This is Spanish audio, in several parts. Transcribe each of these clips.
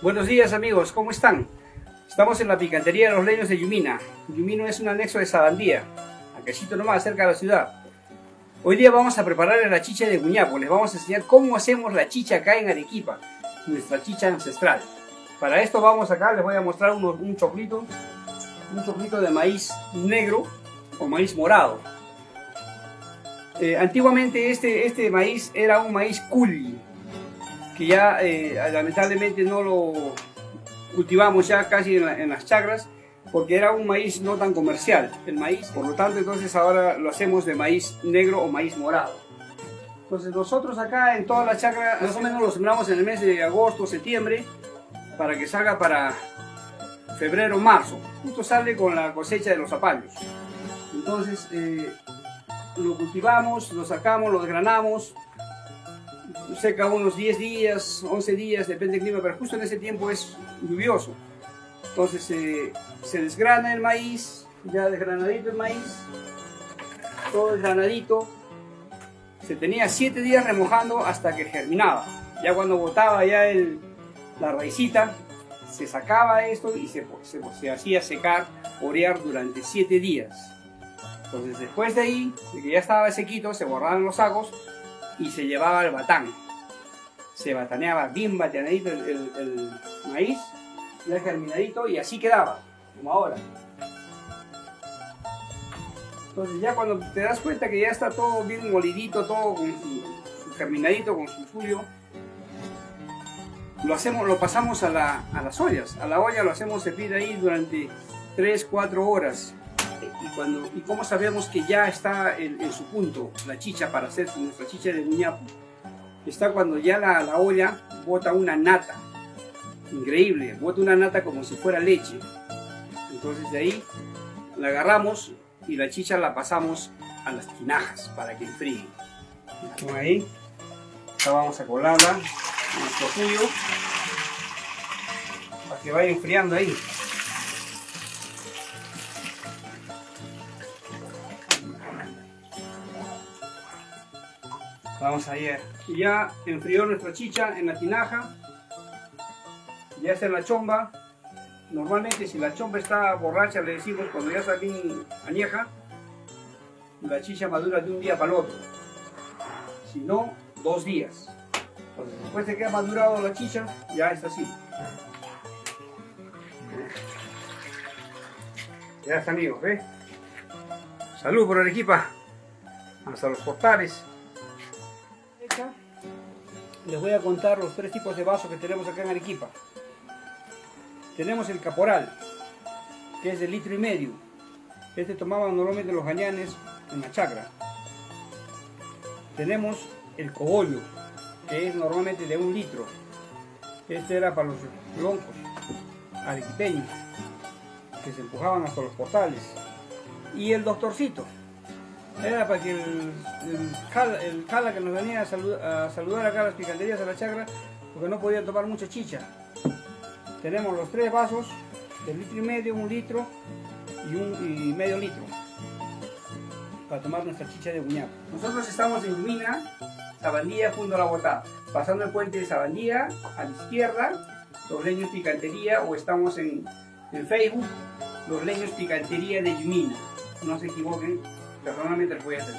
Buenos días amigos, ¿cómo están? Estamos en la picantería de los leños de Yumina. Yumino es un anexo de Sabandía, acá nomás, cerca de la ciudad. Hoy día vamos a preparar la chicha de Guñapo. Les vamos a enseñar cómo hacemos la chicha acá en Arequipa, nuestra chicha ancestral. Para esto vamos acá, les voy a mostrar un choclito de maíz negro o maíz morado. Antiguamente este maíz era un maíz culi, que ya lamentablemente no lo cultivamos ya casi en las chacras, porque era un maíz no tan comercial el maíz, por lo tanto entonces ahora lo hacemos de maíz negro o maíz morado. Entonces nosotros acá en toda la chacra más o menos lo sembramos en el mes de agosto, septiembre, para que salga para febrero, marzo, justo sale con la cosecha de los zapallos. Entonces lo cultivamos, lo sacamos, lo desgranamos, seca unos 10 días, 11 días, depende del clima, pero justo en ese tiempo es lluvioso. Entonces se desgrana el maíz, ya desgranadito el maíz, todo desgranadito. Se tenía 7 días remojando hasta que germinaba. Ya cuando botaba ya la raicita, se sacaba esto y se hacía secar, orear durante 7 días. Entonces después de ahí, de que ya estaba sequito, se borraban los sacos y se llevaba al batán. Se bataneaba bien bateadito el maíz, ya germinadito, y así quedaba, como ahora. Entonces ya cuando te das cuenta que ya está todo bien molidito, todo con su germinadito, con su suyo, lo pasamos a las ollas. A la olla lo hacemos servir ahí durante 3-4 horas. ¿Y cómo sabemos que ya está en su punto la chicha para hacer nuestra chicha de Guñapo? Está cuando ya la olla bota una nata, increíble, bota una nata como si fuera leche. Entonces de ahí la agarramos y la chicha la pasamos a las tinajas para que enfríen. Ahí, ahora vamos a colarla en nuestro jugo para que vaya enfriando ahí. Vamos a ir. Ya enfrió nuestra chicha en la tinaja. Ya está en la chomba. Normalmente si la chomba está borracha, le decimos cuando ya está bien añeja, la chicha madura de un día para el otro. Si no, 2 días. Entonces después de que ha madurado la chicha, ya está así. Ya está amigos, ¿ves? Salud por Arequipa. Hasta los portales. Les voy a contar los 3 tipos de vasos que tenemos acá en Arequipa. Tenemos el caporal, que es de 1,5 litros. Este tomaban normalmente los gañanes en la chacra. Tenemos el cogollo, que es normalmente de 1 litro. Este era para los loncos arequipeños, que se empujaban hasta los portales. Y el doctorcito. Era para que el cala que nos venía a saludar acá a las picanterías, a la chacra, porque no podía tomar mucha chicha. Tenemos los 3 vasos de 1,5 litros, 1 litro y medio litro para tomar nuestra chicha de Guñapo. Nosotros estamos en Yumina, Sabandía, junto a la botada, pasando el puente de Sabandía a la izquierda, Los Leños Picantería, o estamos en Facebook, Los Leños Picantería de Yumina. No se equivoquen. Personalmente les voy a hacer.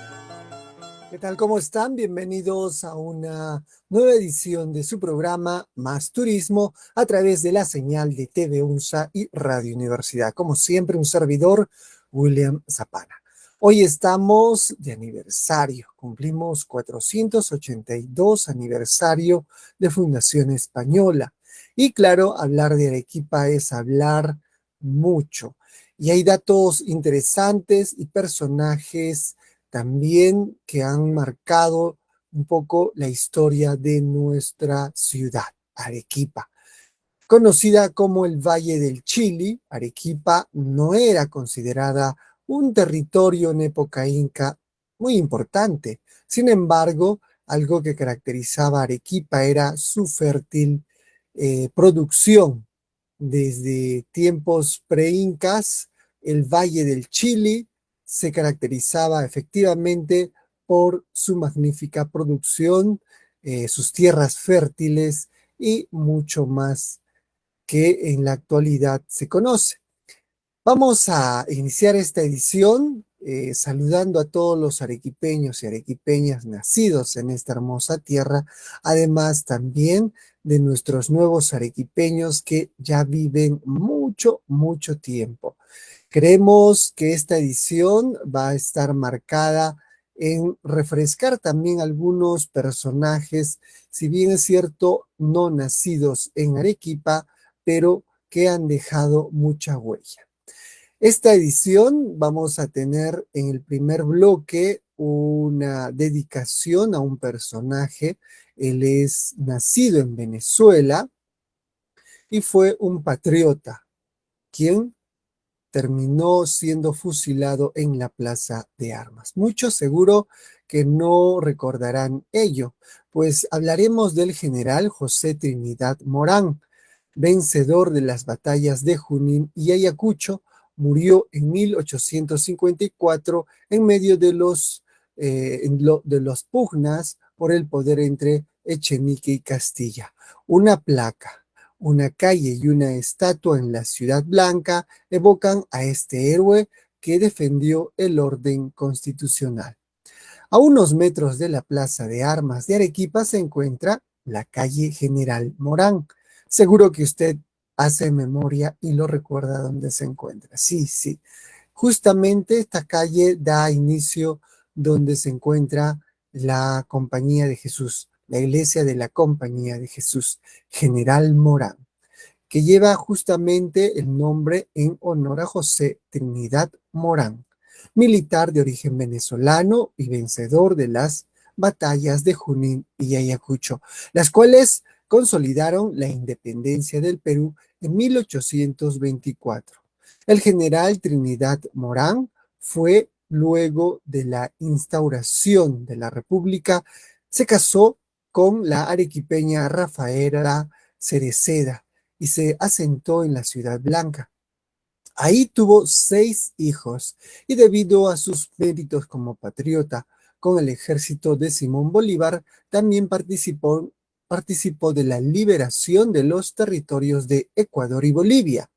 ¿Qué tal? ¿Cómo están? Bienvenidos a una nueva edición de su programa Más Turismo a través de la señal de TV UNSA y Radio Universidad. Como siempre, un servidor, William Zapana. Hoy estamos de aniversario, cumplimos 482 aniversario de Fundación Española. Y claro, hablar de Arequipa es hablar mucho. Y hay datos interesantes y personajes también que han marcado un poco la historia de nuestra ciudad, Arequipa. Conocida como el Valle del Chili, Arequipa no era considerada un territorio en época inca muy importante. Sin embargo, algo que caracterizaba a Arequipa era su fértil producción. Desde tiempos pre-incas, el Valle del Chili se caracterizaba efectivamente por su magnífica producción, sus tierras fértiles y mucho más que en la actualidad se conoce. Vamos a iniciar esta edición saludando a todos los arequipeños y arequipeñas nacidos en esta hermosa tierra, además también de nuestros nuevos arequipeños que ya viven mucho, mucho tiempo. Creemos que esta edición va a estar marcada en refrescar también algunos personajes, si bien es cierto, no nacidos en Arequipa, pero que han dejado mucha huella. Esta edición vamos a tener en el primer bloque una dedicación a un personaje. Él es nacido en Venezuela y fue un patriota, quien terminó siendo fusilado en la Plaza de Armas. Muchos seguro que no recordarán ello, pues hablaremos del general José Trinidad Morán, vencedor de las batallas de Junín y Ayacucho. Murió en 1854 en medio de los pugnas por el poder entre Echenique y Castilla. Una placa, una calle y una estatua en la Ciudad Blanca evocan a este héroe que defendió el orden constitucional. A unos metros de la Plaza de Armas de Arequipa se encuentra la calle General Morán. Seguro que usted hace memoria y lo recuerda dónde se encuentra. Sí, sí. Justamente esta calle da inicio donde se encuentra la Compañía de Jesús, la iglesia de la Compañía de Jesús, General Morán, que lleva justamente el nombre en honor a José Trinidad Morán, militar de origen venezolano y vencedor de las batallas de Junín y Ayacucho, las cuales consolidaron la independencia del Perú en 1824. El general Trinidad Morán fue, luego de la instauración de la República, se casó con la arequipeña Rafaela Cereceda y se asentó en la Ciudad Blanca. Ahí tuvo 6 hijos y debido a sus méritos como patriota con el ejército de Simón Bolívar, también participó de la liberación de los territorios de Ecuador y Bolivia.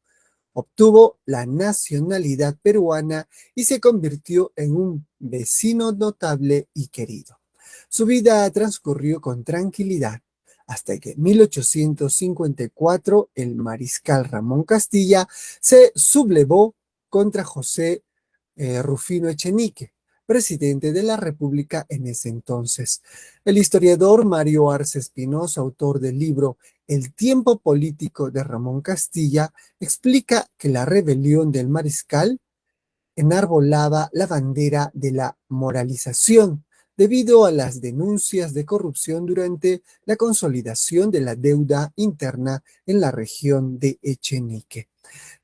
Obtuvo la nacionalidad peruana y se convirtió en un vecino notable y querido. Su vida transcurrió con tranquilidad hasta que en 1854 el mariscal Ramón Castilla se sublevó contra José Rufino Echenique, presidente de la República en ese entonces. El historiador Mario Arce Espinosa, autor del libro El tiempo político de Ramón Castilla, explica que la rebelión del mariscal enarbolaba la bandera de la moralización debido a las denuncias de corrupción durante la consolidación de la deuda interna en la región de Echenique.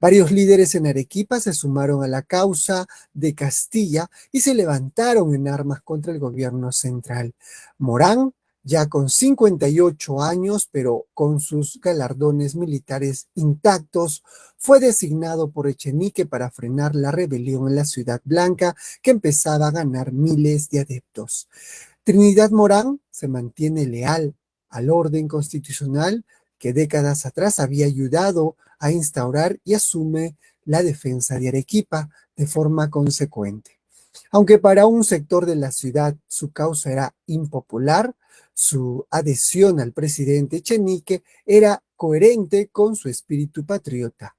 Varios líderes en Arequipa se sumaron a la causa de Castilla y se levantaron en armas contra el gobierno central. Morán, ya con 58 años, pero con sus galardones militares intactos, fue designado por Echenique para frenar la rebelión en la Ciudad Blanca, que empezaba a ganar miles de adeptos. Trinidad Morán se mantiene leal al orden constitucional que décadas atrás había ayudado a instaurar y asume la defensa de Arequipa de forma consecuente. Aunque para un sector de la ciudad su causa era impopular, su adhesión al presidente Echenique era coherente con su espíritu patriota.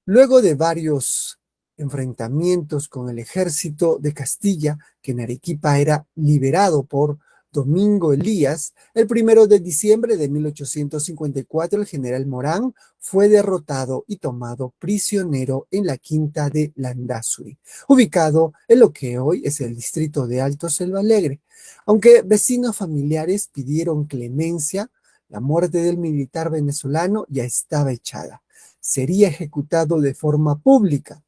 Luego de varios enfrentamientos con el ejército de Castilla, que en Arequipa era liberado por Domingo Elías, el 1 de diciembre de 1854 el general Morán fue derrotado y tomado prisionero en la quinta de Landázuri, ubicado en lo que hoy es el distrito de Alto Selva Alegre. Aunque vecinos familiares pidieron clemencia, la muerte del militar venezolano ya estaba echada. Sería ejecutado de forma pública.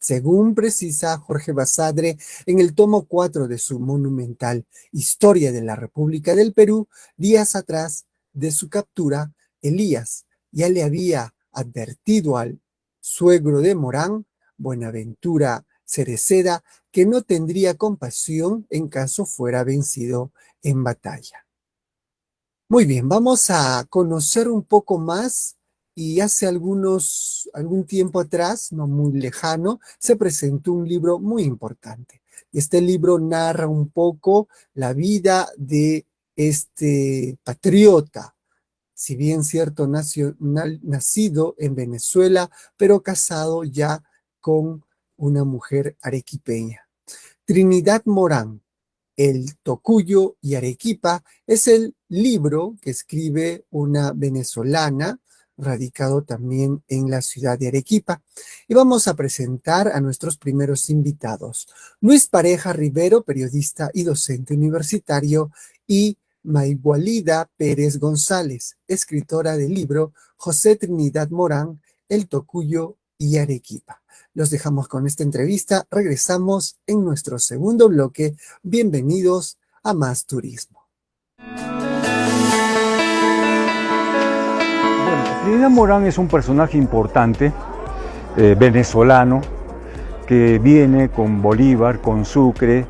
Según precisa Jorge Basadre en el tomo 4 de su monumental Historia de la República del Perú, días atrás de su captura, Elías ya le había advertido al suegro de Morán, Buenaventura Cereceda, que no tendría compasión en caso fuera vencido en batalla. Muy bien, vamos a conocer un poco más y hace algún tiempo atrás, no muy lejano, se presentó un libro muy importante. Este libro narra un poco la vida de este patriota, si bien cierto, nacido en Venezuela, pero casado ya con una mujer arequipeña. Trinidad Morán, El Tocuyo y Arequipa, es el libro que escribe una venezolana, radicado también en la ciudad de Arequipa. Y vamos a presentar a nuestros primeros invitados. Luis Pareja Rivero, periodista y docente universitario, y Maigualida Pérez González, escritora del libro José Trinidad Morán, El Tocuyo y Arequipa. Los dejamos con esta entrevista. Regresamos en nuestro segundo bloque. Bienvenidos a Más Turismo. Bueno, Trinidad Morán es un personaje importante, venezolano, que viene con Bolívar, con Sucre,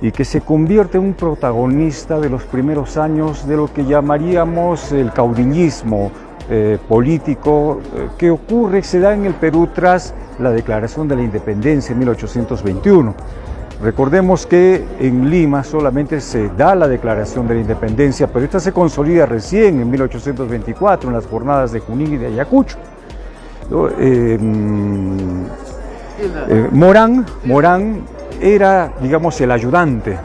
y que se convierte en un protagonista de los primeros años de lo que llamaríamos el caudillismo político que ocurre, se da en el Perú tras la declaración de la independencia en 1821. Recordemos que en Lima solamente se da la declaración de la independencia, pero esta se consolida recién en 1824 en las jornadas de Junín y de Ayacucho. Morán era, digamos, el ayudante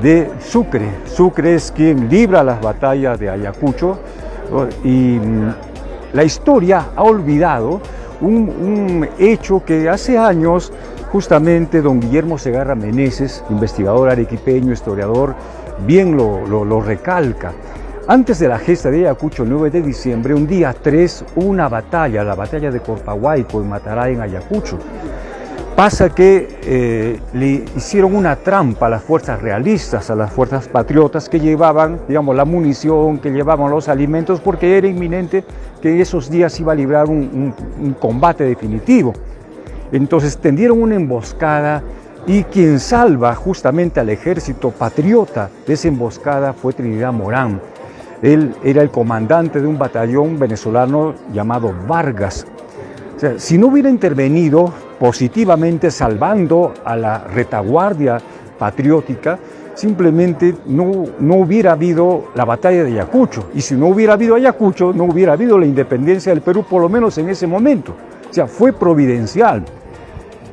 de Sucre. Sucre es quien libra las batallas de Ayacucho, y la historia ha olvidado un hecho que hace años justamente don Guillermo Segarra Meneses, investigador arequipeño, historiador, bien lo recalca. Antes de la gesta de Ayacucho, el 9 de diciembre, un día 3, hubo una batalla, la batalla de Corpahuayco en Matará, en Ayacucho. Pasa que le hicieron una trampa a las fuerzas realistas, a las fuerzas patriotas que llevaban, digamos, la munición, que llevaban los alimentos, porque era inminente que esos días iba a librar un combate definitivo. Entonces tendieron una emboscada y quien salva justamente al ejército patriota de esa emboscada fue Trinidad Morán. Él era el comandante de un batallón venezolano llamado Vargas. O sea, si no hubiera intervenido positivamente salvando a la retaguardia patriótica, simplemente no hubiera habido la batalla de Ayacucho. Y si no hubiera habido Ayacucho, no hubiera habido la independencia del Perú, por lo menos en ese momento. O sea, fue providencial.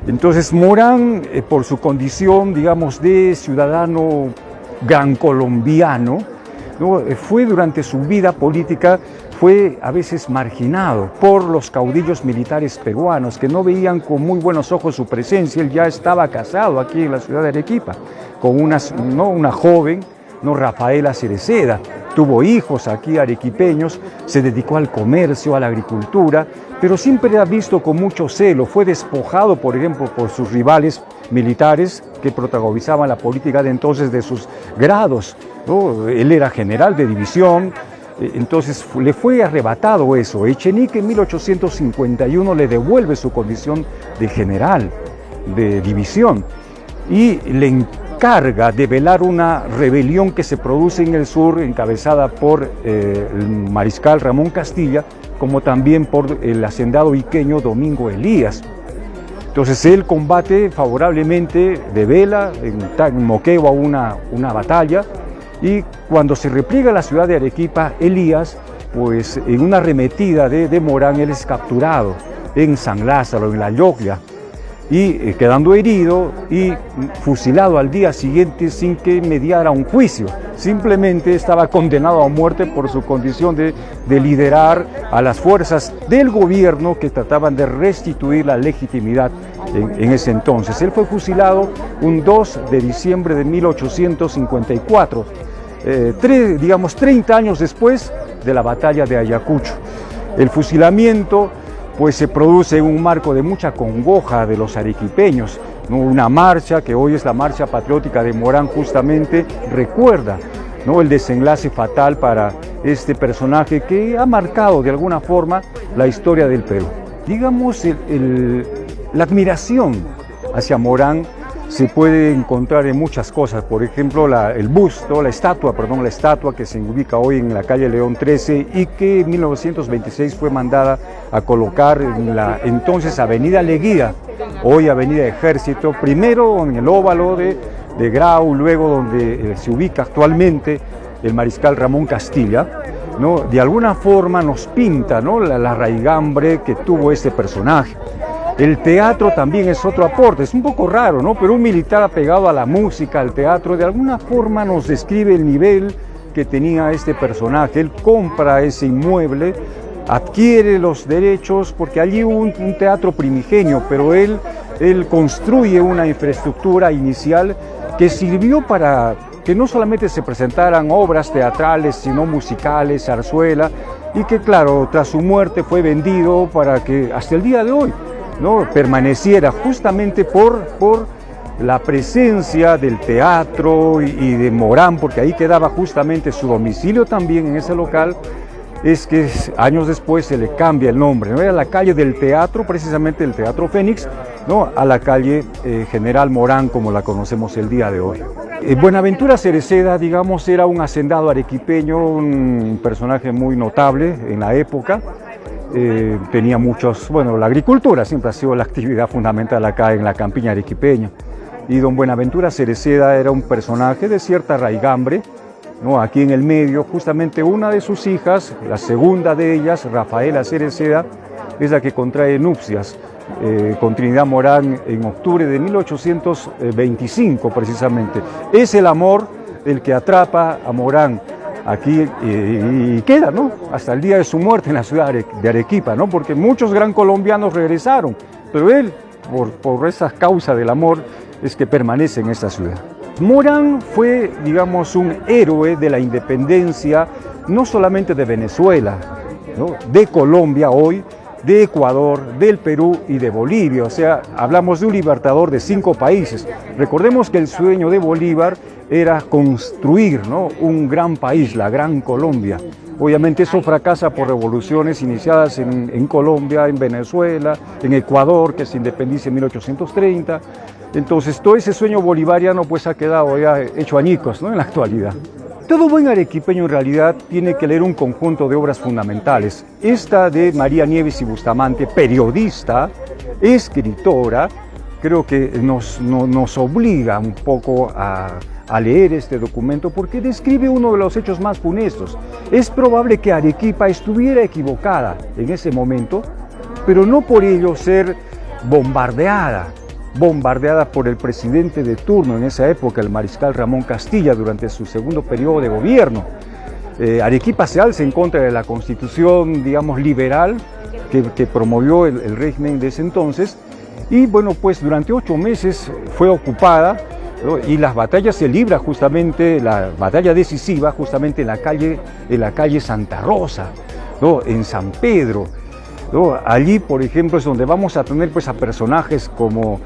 Entonces Morán, por su condición, digamos, de ciudadano gran colombiano, ¿no?, fue durante su vida política, fue a veces marginado por los caudillos militares peruanos que no veían con muy buenos ojos su presencia. Él ya estaba casado aquí en la ciudad de Arequipa con una joven, Rafaela Cereceda. Tuvo hijos aquí arequipeños, se dedicó al comercio, a la agricultura, pero siempre era visto con mucho celo. Fue despojado, por ejemplo, por sus rivales militares que protagonizaban la política de entonces de sus grados, ¿no? Él era general de división, entonces le fue arrebatado eso. Echenique en 1851 le devuelve su condición de general de división y le encarga de velar una rebelión que se produce en el sur, encabezada por el mariscal Ramón Castilla, como también por el hacendado iqueño Domingo Elías. Entonces él combate favorablemente de vela, en Moquegua una batalla, y cuando se repliega la ciudad de Arequipa, Elías, pues en una arremetida de Morán, él es capturado en San Lázaro, en La Lloclia, y quedando herido y fusilado al día siguiente sin que mediara un juicio. Simplemente estaba condenado a muerte por su condición de liderar a las fuerzas del gobierno que trataban de restituir la legitimidad en ese entonces. Él fue fusilado un 2 de diciembre de 1854, 30 años después de la batalla de Ayacucho. El fusilamiento pues se produce en un marco de mucha congoja de los arequipeños, ¿no? Una marcha que hoy es la marcha patriótica de Morán justamente recuerda, ¿no?, el desenlace fatal para este personaje que ha marcado de alguna forma la historia del Perú. Digamos, la admiración hacia Morán se puede encontrar en muchas cosas, por ejemplo el busto, la estatua que se ubica hoy en la calle León 13 y que en 1926 fue mandada a colocar en la entonces Avenida Leguía, hoy Avenida Ejército, primero en el óvalo de Grau, luego donde se ubica actualmente el mariscal Ramón Castilla, ¿no? De alguna forma nos pinta, ¿no? la raigambre que tuvo este personaje. El teatro también es otro aporte, es un poco raro, ¿no? Pero un militar apegado a la música, al teatro, de alguna forma nos describe el nivel que tenía este personaje. Él compra ese inmueble, adquiere los derechos, porque allí hubo un teatro primigenio, pero él construye una infraestructura inicial que sirvió para que no solamente se presentaran obras teatrales, sino musicales, zarzuela, y que claro, tras su muerte fue vendido para que hasta el día de hoy, ¿no?, permaneciera, justamente por la presencia del teatro y de Morán, porque ahí quedaba justamente su domicilio también en ese local. Es que años después se le cambia el nombre, ¿no? Era la calle del teatro, precisamente el Teatro Fénix, ¿no?, a la calle General Morán, como la conocemos el día de hoy. Buenaventura Cereceda, digamos, era un hacendado arequipeño, un personaje muy notable en la época. Tenía muchos, bueno, la agricultura siempre ha sido la actividad fundamental acá en la campiña arequipeña. Y don Buenaventura Cereceda era un personaje de cierta raigambre, ¿no? Aquí en el medio, justamente una de sus hijas, la segunda de ellas, Rafaela Cereceda, es la que contrae nupcias con Trinidad Morán en octubre de 1825 precisamente. Es el amor el que atrapa a Morán aquí y queda, ¿no?, hasta el día de su muerte en la ciudad de Arequipa, ¿no?, porque muchos gran colombianos regresaron, pero él, por esa causa del amor, es que permanece en esta ciudad. Morán fue, digamos, un héroe de la independencia, no solamente de Venezuela, ¿no?, de Colombia hoy, de Ecuador, del Perú y de Bolivia. O sea, hablamos de un libertador de 5 países. Recordemos que el sueño de Bolívar era construir, ¿no?, un gran país, la Gran Colombia. Obviamente eso fracasa por revoluciones iniciadas en Colombia, en Venezuela, en Ecuador, que se independiza en 1830. Entonces todo ese sueño bolivariano pues ha quedado ya hecho añicos, ¿no?, en la actualidad. Todo buen arequipeño en realidad tiene que leer un conjunto de obras fundamentales. Esta de María Nieves y Bustamante, periodista, escritora, creo que nos obliga un poco a leer este documento porque describe uno de los hechos más funestos. Es probable que Arequipa estuviera equivocada en ese momento, pero no por ello ser bombardeada por el presidente de turno en esa época, el mariscal Ramón Castilla, durante su segundo periodo de gobierno. Arequipa se alza en contra de la constitución, digamos, liberal que promovió el régimen de ese entonces, y bueno, pues durante 8 meses fue ocupada, ¿no?, y las batallas se libra justamente, la batalla decisiva justamente en la calle Santa Rosa, ¿no?, en San Pedro, ¿no? Allí, por ejemplo, es donde vamos a tener pues a personajes como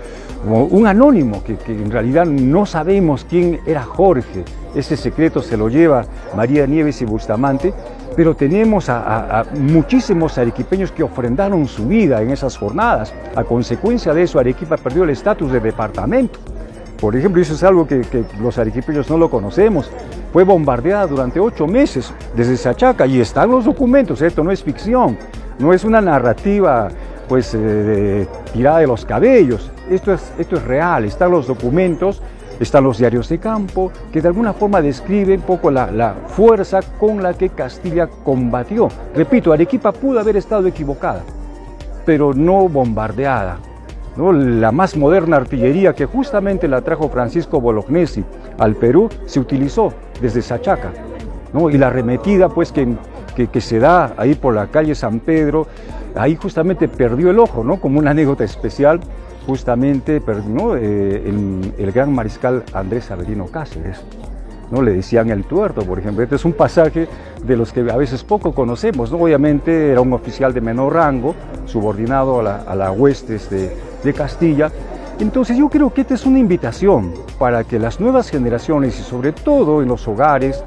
un anónimo, que en realidad no sabemos quién era Jorge. Ese secreto se lo lleva María Nieves y Bustamante, pero tenemos a muchísimos arequipeños que ofrendaron su vida en esas jornadas. A consecuencia de eso, Arequipa perdió el estatus de departamento. Por ejemplo, eso es algo que los arequipeños no lo conocemos. Fue bombardeada durante 8 meses desde Sachaca, y están los documentos, esto no es ficción. No es una narrativa pues tirada de los cabellos, esto es real, están los documentos, están los diarios de campo, que de alguna forma describen un poco la fuerza con la que Castilla combatió. Repito, Arequipa pudo haber estado equivocada, pero no bombardeada, ¿no? La más moderna artillería, que justamente la trajo Francisco Bolognesi al Perú, se utilizó desde Sachaca, ¿no? Y la arremetida pues que se da ahí por la calle San Pedro, ahí justamente perdió el ojo, ¿no?, como una anécdota especial, justamente, ¿no?, el gran mariscal Andrés Avelino Cáceres, ¿no?, le decían el tuerto, por ejemplo. Este es un pasaje de los que a veces poco conocemos, ¿no? Obviamente era un oficial de menor rango, subordinado a la huestes de Castilla. Entonces yo creo que esta es una invitación para que las nuevas generaciones, y sobre todo en los hogares,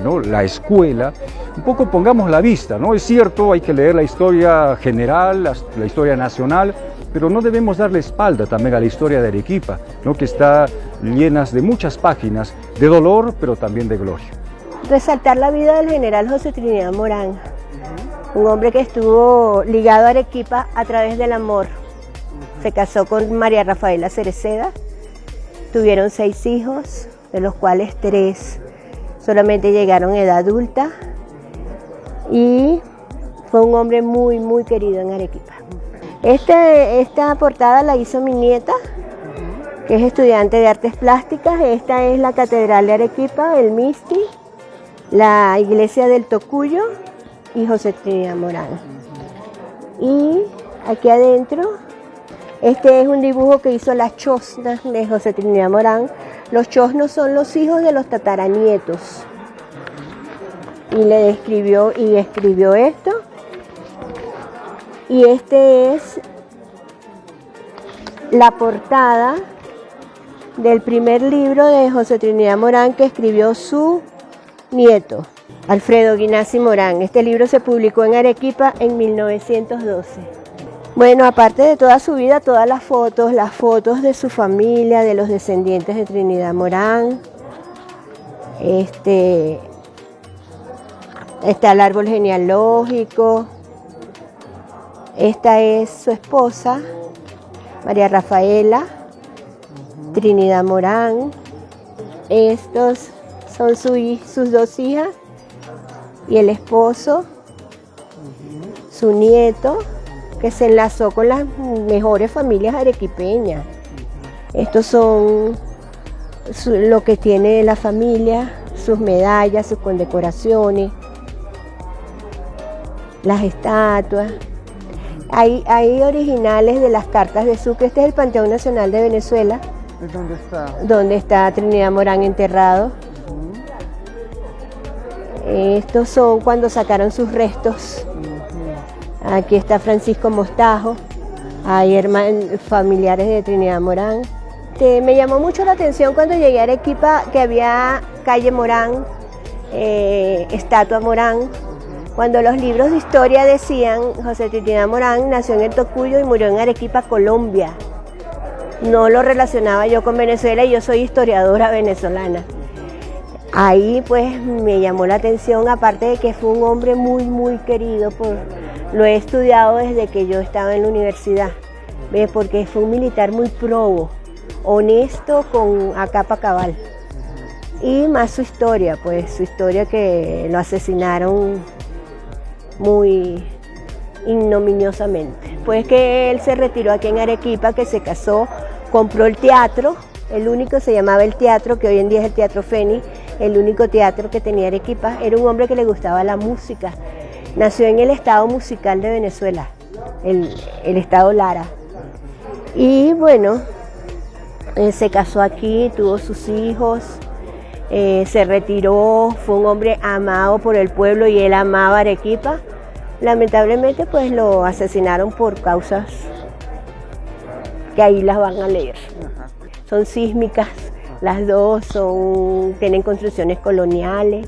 ¿no?, la escuela, un poco pongamos la vista, ¿no? Es cierto, hay que leer la historia general, la historia nacional, pero no debemos darle espalda también a la historia de Arequipa, ¿no? Que está llena de muchas páginas de dolor, pero también de gloria. Resaltar la vida del general José Trinidad Morán, un hombre que estuvo ligado a Arequipa a través del amor. Se casó con María Rafaela Cereceda, tuvieron 6 hijos, de los cuales 3 solamente llegaron a edad adulta, y fue un hombre muy, muy querido en Arequipa. Esta portada la hizo mi nieta, que es estudiante de artes plásticas. Esta es la Catedral de Arequipa, el Misti, la iglesia del Tocuyo y José Trinidad Morán. Y aquí adentro, este es un dibujo que hizo la chosna de José Trinidad Morán. Los chosnos son los hijos de los tataranietos. Y escribió esto. Y este es la portada del primer libro de José Trinidad Morán que escribió su nieto, Alfredo Guinassi Morán. Este libro se publicó en Arequipa en 1912. Bueno, aparte de toda su vida, todas las fotos de su familia, de los descendientes de Trinidad Morán. Está el árbol genealógico. Esta es su esposa, María Rafaela Trinidad Morán. Estos son sus 2 hijas y el esposo, su nieto, que se enlazó con las mejores familias arequipeñas. Estos son lo que tiene la familia, sus medallas, sus condecoraciones, las estatuas. Hay originales de las cartas de Sucre. Este es el Panteón Nacional de Venezuela. ¿Dónde está? Donde está Trinidad Morán enterrado. Estos son cuando sacaron sus restos. Aquí está Francisco Mostajo. Hay familiares de Trinidad Morán. Me llamó mucho la atención cuando llegué a Arequipa que había calle Morán, estatua Morán. Cuando los libros de historia decían José Trinidad Morán nació en el Tocuyo y murió en Arequipa, Colombia. No lo relacionaba yo con Venezuela y yo soy historiadora venezolana. Ahí pues me llamó la atención, aparte de que fue un hombre muy, muy querido. Lo he estudiado desde que yo estaba en la universidad, porque fue un militar muy probo, honesto, con a capa cabal. Y más su historia, que lo asesinaron muy ignominiosamente. Pues que él se retiró aquí en Arequipa, que se casó, compró el teatro, el único, se llamaba el teatro, que hoy en día es el Teatro Fénix, el único teatro que tenía Arequipa. Era un hombre que le gustaba la música. Nació en el Estado Musical de Venezuela, el Estado Lara. Y bueno, se casó aquí, tuvo sus hijos, se retiró, fue un hombre amado por el pueblo y él amaba Arequipa. Lamentablemente pues lo asesinaron por causas que ahí las van a leer. Son sísmicas, las dos tienen construcciones coloniales,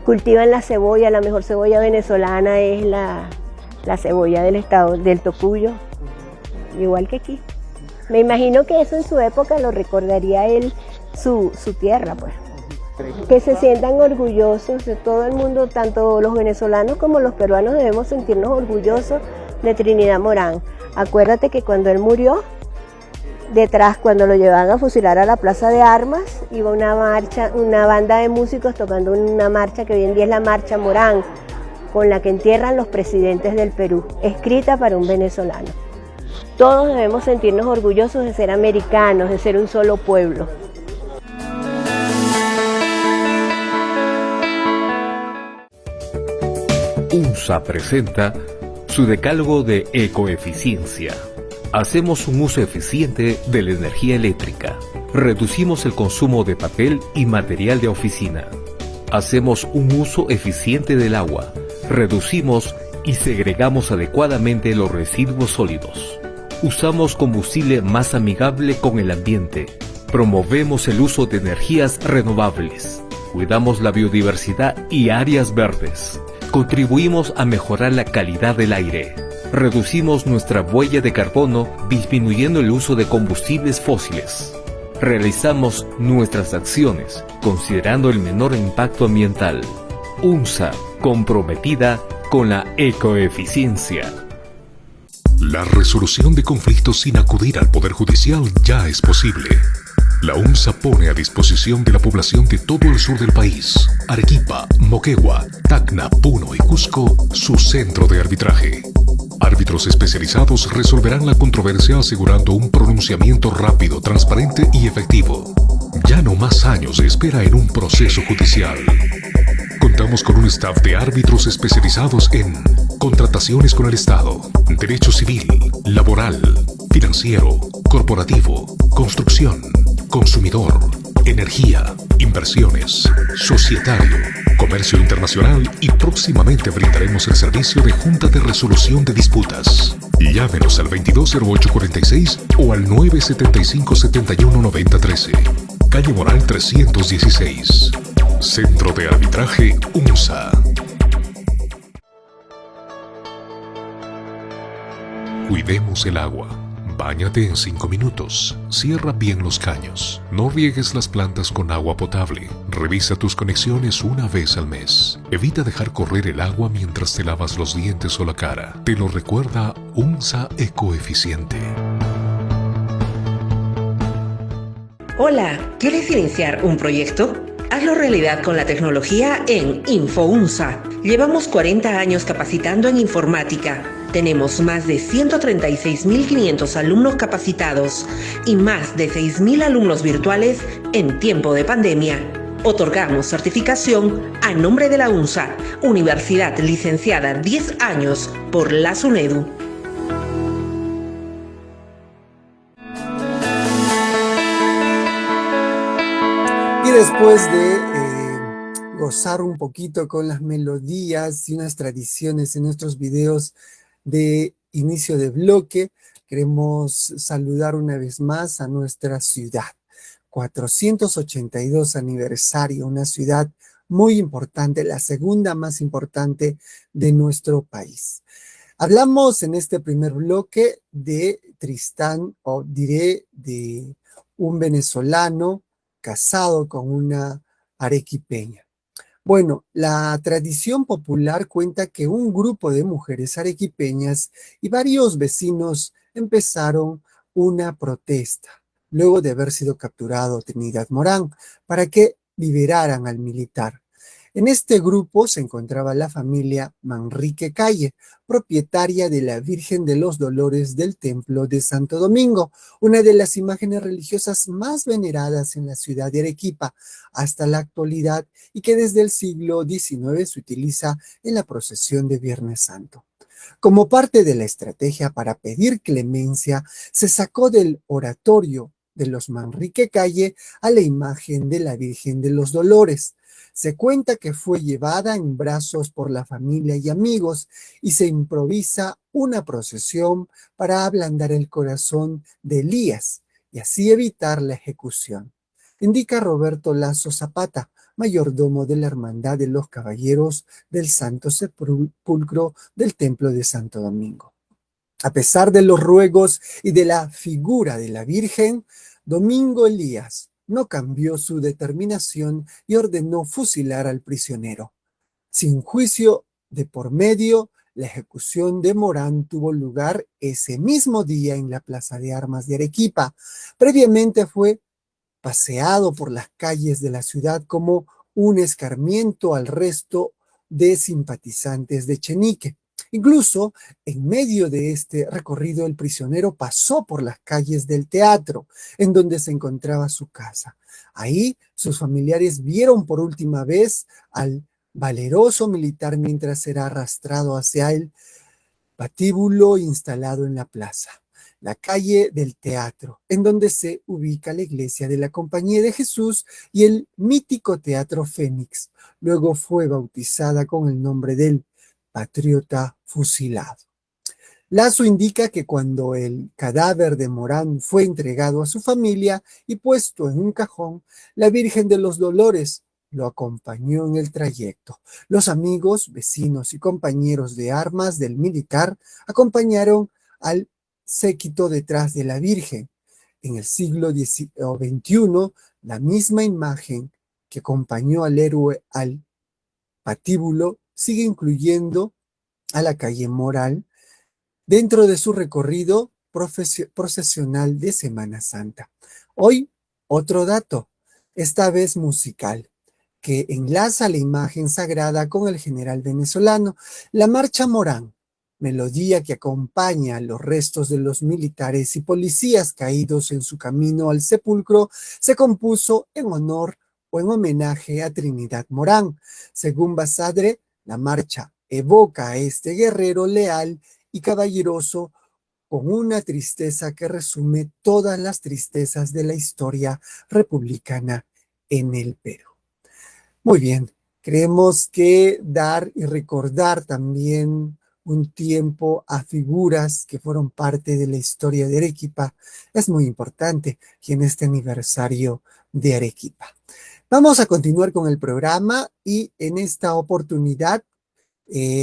cultivan la cebolla. La mejor cebolla venezolana es la cebolla del estado del Tocuyo, igual que aquí. Me imagino que eso en su época lo recordaría él, su tierra, pues. Que se sientan orgullosos de todo el mundo, tanto los venezolanos como los peruanos debemos sentirnos orgullosos de Trinidad Morán. Acuérdate que cuando él murió, detrás, cuando lo llevaban a fusilar a la Plaza de Armas, iba una banda de músicos tocando una marcha que hoy en día es la Marcha Morán, con la que entierran los presidentes del Perú, escrita para un venezolano. Todos debemos sentirnos orgullosos de ser americanos, de ser un solo pueblo. UNSA presenta su decálogo de ecoeficiencia. Hacemos un uso eficiente de la energía eléctrica. Reducimos el consumo de papel y material de oficina. Hacemos un uso eficiente del agua. Reducimos y segregamos adecuadamente los residuos sólidos. Usamos combustible más amigable con el ambiente. Promovemos el uso de energías renovables. Cuidamos la biodiversidad y áreas verdes. contribuimos a mejorar la calidad del aire. Reducimos nuestra huella de carbono disminuyendo el uso de combustibles fósiles. Realizamos nuestras acciones considerando el menor impacto ambiental. UNSA, comprometida con la ecoeficiencia. La resolución de conflictos sin acudir al Poder Judicial ya es posible. La UNSA pone a disposición de la población de todo el sur del país, Arequipa, Moquegua, Tacna, Puno y Cusco, su centro de arbitraje. Árbitros especializados resolverán la controversia asegurando un pronunciamiento rápido, transparente y efectivo. Ya no más años de espera en un proceso judicial. Contamos con un staff de árbitros especializados en contrataciones con el Estado, derecho civil, laboral, financiero, corporativo, construcción, consumidor, energía, inversiones, societario, comercio internacional y próximamente brindaremos el servicio de Junta de Resolución de Disputas. Llámenos al 220846 o al 975-719013. Calle Moral 316. Centro de Arbitraje UNSA. Cuidemos el agua. Báñate en 5 minutos. Cierra bien los caños. No riegues las plantas con agua potable. Revisa tus conexiones una vez al mes. Evita dejar correr el agua mientras te lavas los dientes o la cara. Te lo recuerda UNSA Ecoeficiente. Hola, ¿quieres iniciar un proyecto? Hazlo realidad con la tecnología en InfoUNSA. Llevamos 40 años capacitando en informática. Tenemos más de 136.500 alumnos capacitados y más de 6.000 alumnos virtuales en tiempo de pandemia. Otorgamos certificación a nombre de la UNSA, Universidad licenciada 10 años por la SUNEDU. Y después de gozar un poquito con las melodías y unas tradiciones en nuestros videos de inicio de bloque, queremos saludar una vez más a nuestra ciudad. 482 aniversario, una ciudad muy importante, la segunda más importante de nuestro país. Hablamos en este primer bloque de Tristán, o diré de un venezolano casado con una arequipeña. Bueno, la tradición popular cuenta que un grupo de mujeres arequipeñas y varios vecinos empezaron una protesta, luego de haber sido capturado Trinidad Morán, para que liberaran al militar. En este grupo se encontraba la familia Manrique Calle, propietaria de la Virgen de los Dolores del Templo de Santo Domingo, una de las imágenes religiosas más veneradas en la ciudad de Arequipa hasta la actualidad y que desde el siglo XIX se utiliza en la procesión de Viernes Santo. Como parte de la estrategia para pedir clemencia, se sacó del oratorio de los Manrique Calle a la imagen de la Virgen de los Dolores. Se cuenta que fue llevada en brazos por la familia y amigos y se improvisa una procesión para ablandar el corazón de Elías y así evitar la ejecución. Indica Roberto Lazo Zapata, mayordomo de la Hermandad de los Caballeros del Santo Sepulcro del Templo de Santo Domingo. A pesar de los ruegos y de la figura de la Virgen, Domingo Elías no cambió su determinación y ordenó fusilar al prisionero. Sin juicio de por medio, la ejecución de Morán tuvo lugar ese mismo día en la Plaza de Armas de Arequipa. Previamente fue paseado por las calles de la ciudad como un escarmiento al resto de simpatizantes de Chenique. Incluso, en medio de este recorrido, el prisionero pasó por las calles del teatro, en donde se encontraba su casa. Ahí, sus familiares vieron por última vez al valeroso militar mientras era arrastrado hacia el patíbulo instalado en la plaza, la calle del teatro, en donde se ubica la iglesia de la Compañía de Jesús y el mítico Teatro Fénix. Luego fue bautizada con el nombre del patriota fusilado. Lazo indica que cuando el cadáver de Morán fue entregado a su familia y puesto en un cajón, la Virgen de los Dolores lo acompañó en el trayecto. Los amigos, vecinos y compañeros de armas del militar acompañaron al séquito detrás de la Virgen. En el siglo XXI, la misma imagen que acompañó al héroe al patíbulo sigue incluyendo a la calle Moral dentro de su recorrido procesional de Semana Santa. Hoy, otro dato, esta vez musical, que enlaza la imagen sagrada con el general venezolano. La Marcha Morán, melodía que acompaña los restos de los militares y policías caídos en su camino al sepulcro, se compuso en honor o en homenaje a Trinidad Morán. Según Basadre, la marcha evoca a este guerrero leal y caballeroso con una tristeza que resume todas las tristezas de la historia republicana en el Perú. Muy bien, creemos que dar y recordar también un tiempo a figuras que fueron parte de la historia de Arequipa es muy importante y en este aniversario de Arequipa. Vamos a continuar con el programa y en esta oportunidad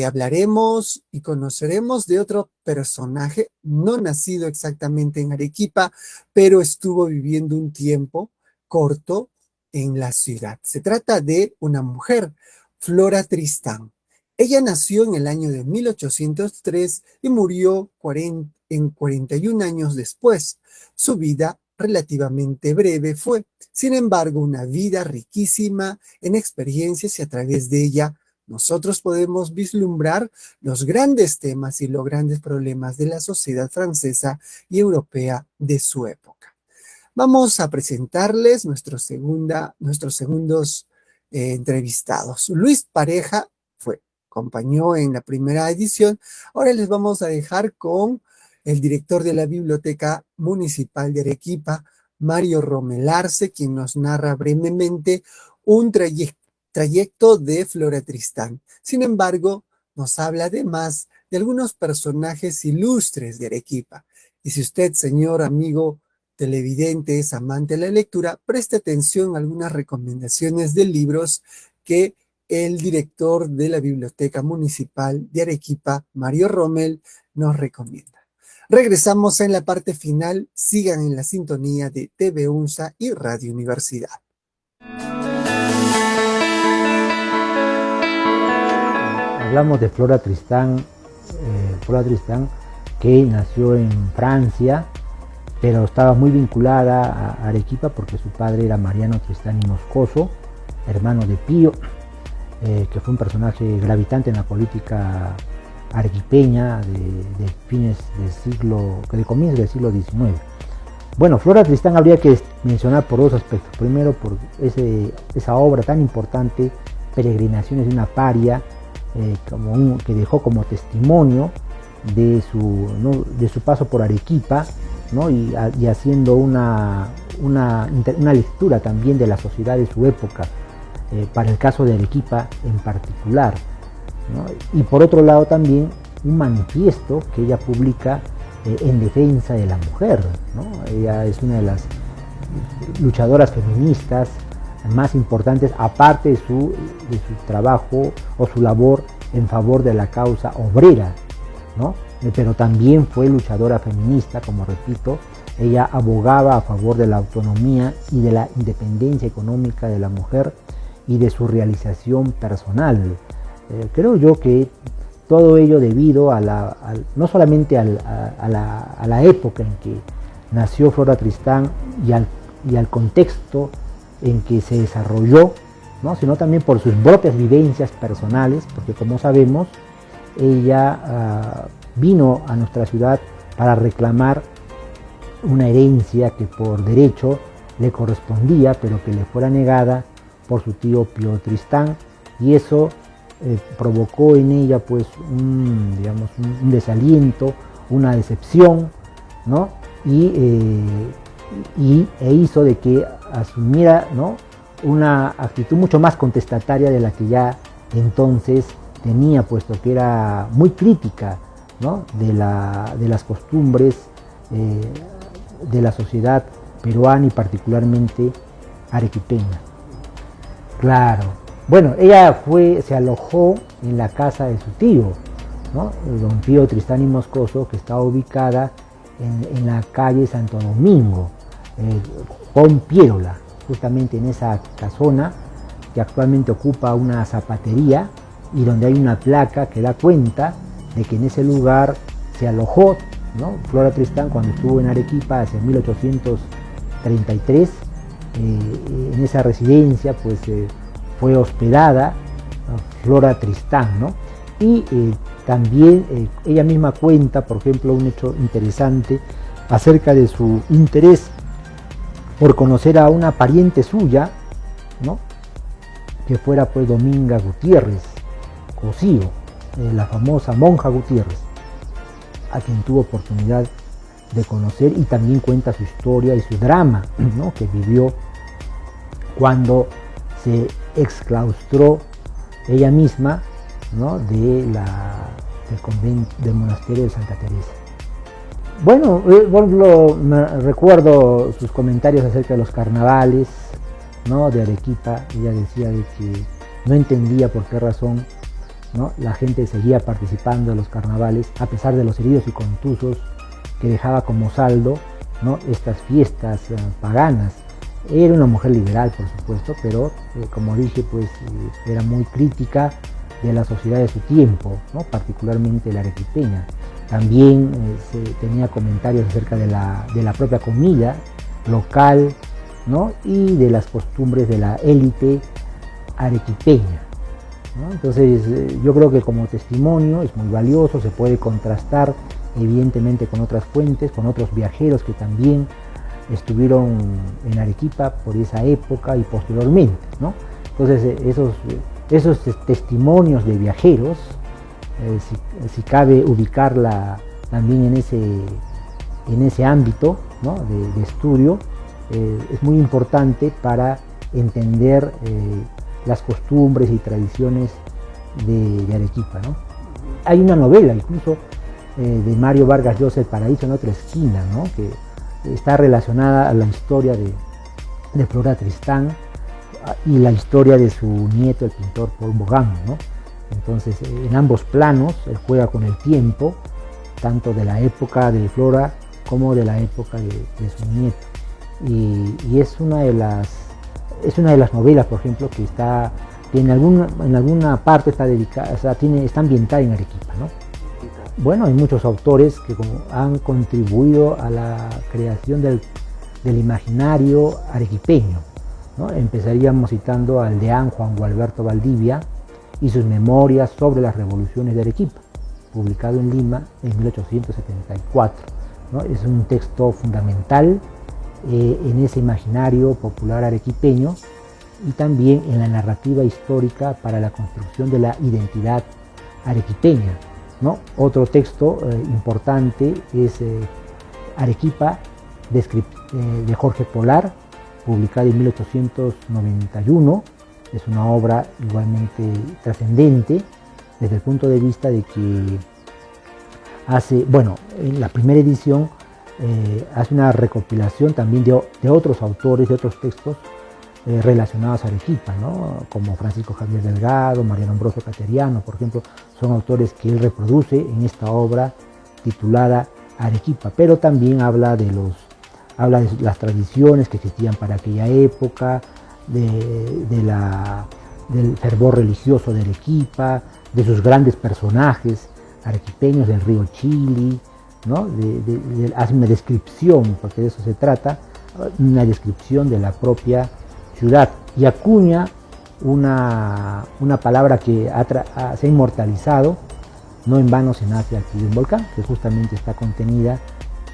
hablaremos y conoceremos de otro personaje no nacido exactamente en Arequipa, pero estuvo viviendo un tiempo corto en la ciudad. Se trata de una mujer, Flora Tristán. Ella nació en el año de 1803 y murió 41 años después. Su vida relativamente breve fue, sin embargo, una vida riquísima en experiencias y a través de ella nosotros podemos vislumbrar los grandes temas y los grandes problemas de la sociedad francesa y europea de su época. Vamos a presentarles nuestros segundos entrevistados. Luis Pareja acompañó en la primera edición. Ahora les vamos a dejar con el director de la Biblioteca Municipal de Arequipa, Mario Romelarse, quien nos narra brevemente un trayecto de Flora Tristán. Sin embargo, nos habla además de algunos personajes ilustres de Arequipa. Y si usted, señor amigo televidente, es amante de la lectura, preste atención a algunas recomendaciones de libros que el director de la Biblioteca Municipal de Arequipa, Mario Romel, nos recomienda. Regresamos en la parte final. Sigan en la sintonía de TV UNSA y Radio Universidad. Hablamos de Flora Tristán, que nació en Francia, pero estaba muy vinculada a Arequipa porque su padre era Mariano Tristán y Moscoso, hermano de Pío, que fue un personaje gravitante en la política arequipeña de comienzos del siglo XIX. Bueno, Flora Tristán habría que mencionar por dos aspectos. Primero, por esa obra tan importante, Peregrinaciones de una paria, que dejó como testimonio de su paso por Arequipa, ¿no? y haciendo una lectura también de la sociedad de su época, para el caso de Arequipa en particular, ¿no? Y por otro lado también un manifiesto que ella publica en defensa de la mujer, ¿no? Ella es una de las luchadoras feministas más importantes, aparte de su trabajo o su labor en favor de la causa obrera, ¿no? Pero también fue luchadora feminista, como repito. Ella abogaba a favor de la autonomía y de la independencia económica de la mujer y de su realización personal. Creo yo que todo ello debido no solamente a la época en que nació Flora Tristán y al contexto en que se desarrolló, ¿no? Sino también por sus propias vivencias personales, porque como sabemos, ella vino a nuestra ciudad para reclamar una herencia que por derecho le correspondía, pero que le fuera negada por su tío Pío Tristán, y eso provocó en ella pues un desaliento, una decepción, ¿no? E hizo de que asumiera, ¿no?, una actitud mucho más contestataria de la que ya entonces tenía, puesto que era muy crítica, ¿no?, de las costumbres de la sociedad peruana y particularmente arequipeña. Claro. Bueno, ella se alojó en la casa de su tío, ¿no? Don Pío Tristán y Moscoso, que está ubicada en la calle Santo Domingo, con Piérola, justamente en esa casona que actualmente ocupa una zapatería y donde hay una placa que da cuenta de que en ese lugar se alojó, ¿no? Flora Tristán cuando estuvo en Arequipa hacia 1833. En esa residencia pues fue hospedada Flora Tristán, ¿no? Y también ella misma cuenta, por ejemplo, un hecho interesante acerca de su interés por conocer a una pariente suya, ¿no? Que fuera pues Dominga Gutiérrez Cosío, la famosa monja Gutiérrez, a quien tuvo oportunidad de conocer, y también cuenta su historia y su drama, ¿no? Que vivió cuando se exclaustró ella misma, ¿no? del convento, del monasterio de Santa Teresa. Bueno, recuerdo sus comentarios acerca de los carnavales, ¿no? De Arequipa. Ella decía de que no entendía por qué razón, ¿no? La gente seguía participando en los carnavales a pesar de los heridos y contusos que dejaba como saldo, ¿no? Estas fiestas paganas. Era una mujer liberal, por supuesto, pero como dije, pues era muy crítica de la sociedad de su tiempo, ¿no? Particularmente la arequipeña. También tenía comentarios acerca de la propia comida local, ¿no? Y de las costumbres de la élite arequipeña, ¿no? Entonces yo creo que como testimonio es muy valioso, se puede contrastar evidentemente con otras fuentes, con otros viajeros que también estuvieron en Arequipa por esa época y posteriormente, ¿no? Entonces esos testimonios de viajeros, si cabe ubicarla también en ese ámbito, ¿no? de estudio, es muy importante para entender las costumbres y tradiciones de Arequipa, ¿no? Hay una novela incluso de Mario Vargas Llosa, El paraíso en otra esquina, ¿no? Que está relacionada a la historia de Flora Tristán y la historia de su nieto, el pintor Paul Gauguin, ¿no? Entonces, en ambos planos, él juega con el tiempo, tanto de la época de Flora como de la época de su nieto. Y es una de las novelas, por ejemplo, que en alguna parte está dedicada, o sea, está ambientada en Arequipa, ¿no? Bueno, hay muchos autores que han contribuido a la creación del imaginario arequipeño, ¿no? Empezaríamos citando al deán Juan Gualberto Valdivia y sus memorias sobre las revoluciones de Arequipa, publicado en Lima en 1874, ¿no? Es un texto fundamental en ese imaginario popular arequipeño y también en la narrativa histórica para la construcción de la identidad arequipeña, ¿no? Otro texto importante es Arequipa de Jorge Polar, publicado en 1891. Es una obra igualmente trascendente desde el punto de vista de que en la primera edición hace una recopilación también de otros autores, de otros textos relacionados a Arequipa, ¿no? Como Francisco Javier Delgado, Mariano Ambrosio Cateriano, por ejemplo, son autores que él reproduce en esta obra titulada Arequipa, pero también habla de las tradiciones que existían para aquella época, del fervor religioso de Arequipa, de sus grandes personajes arequipeños del río Chili, ¿no? Hace una descripción, porque de eso se trata, una descripción de la propia ciudad, y acuña una palabra que se ha inmortalizado, no en vano se nace aquí de un volcán, que justamente está contenida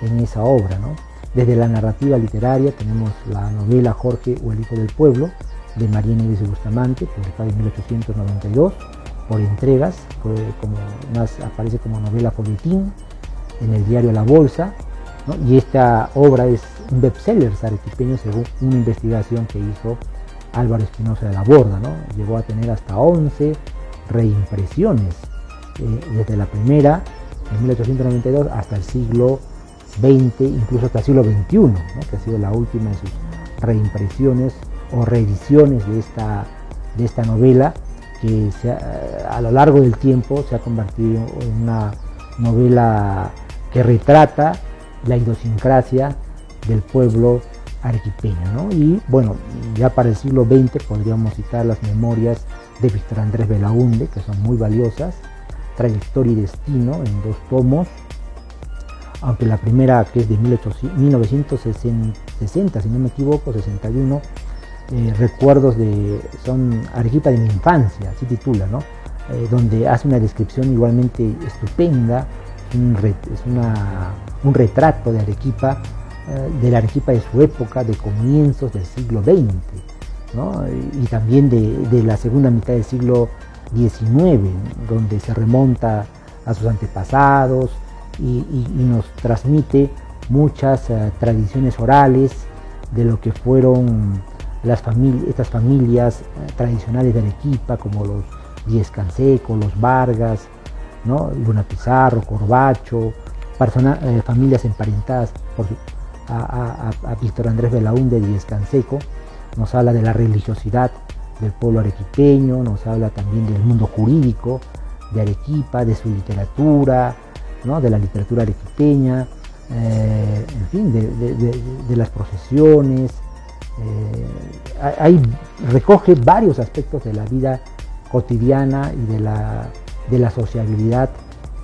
en esa obra, ¿no? Desde la narrativa literaria tenemos la novela Jorge o el hijo del pueblo, de María Nieves de Bustamante, publicada en 1892, por entregas, aparece como novela folletín en el diario La Bolsa, ¿no? Y esta obra es un bestseller arequipeño según una investigación que hizo Álvaro Espinosa de la Borda, ¿no? Llegó a tener hasta 11 reimpresiones, desde la primera, en 1892, hasta el siglo XX, incluso hasta el siglo XXI, ¿no? Que ha sido la última de sus reimpresiones o reediciones de de esta novela que a lo largo del tiempo se ha convertido en una novela que retrata la idiosincrasia del pueblo arequipeño, ¿no? Y bueno, ya para el siglo XX podríamos citar las memorias de Víctor Andrés Belaúnde, que son muy valiosas, Trayectoria y Destino, en 2 tomos, aunque la primera, que es de 1960, si no me equivoco, 61, recuerdos son Arequipa de mi infancia, así titula, ¿no? Donde hace una descripción igualmente estupenda, es un retrato de Arequipa, de la Arequipa de su época, de comienzos del siglo XX, ¿no? Y también de la segunda mitad del siglo XIX, donde se remonta a sus antepasados y nos transmite muchas tradiciones orales de lo que fueron estas familias tradicionales de Arequipa, como los Díez Canseco, los Vargas, ¿no? Luna Pizarro, Corbacho, familias emparentadas a Víctor Andrés Belaúnde Díez Canseco. Nos habla de la religiosidad del pueblo arequipeño, nos habla también del mundo jurídico de Arequipa, de su literatura, ¿no? De la literatura arequipeña, en fin, de las procesiones. Recoge varios aspectos de la vida cotidiana y de la sociabilidad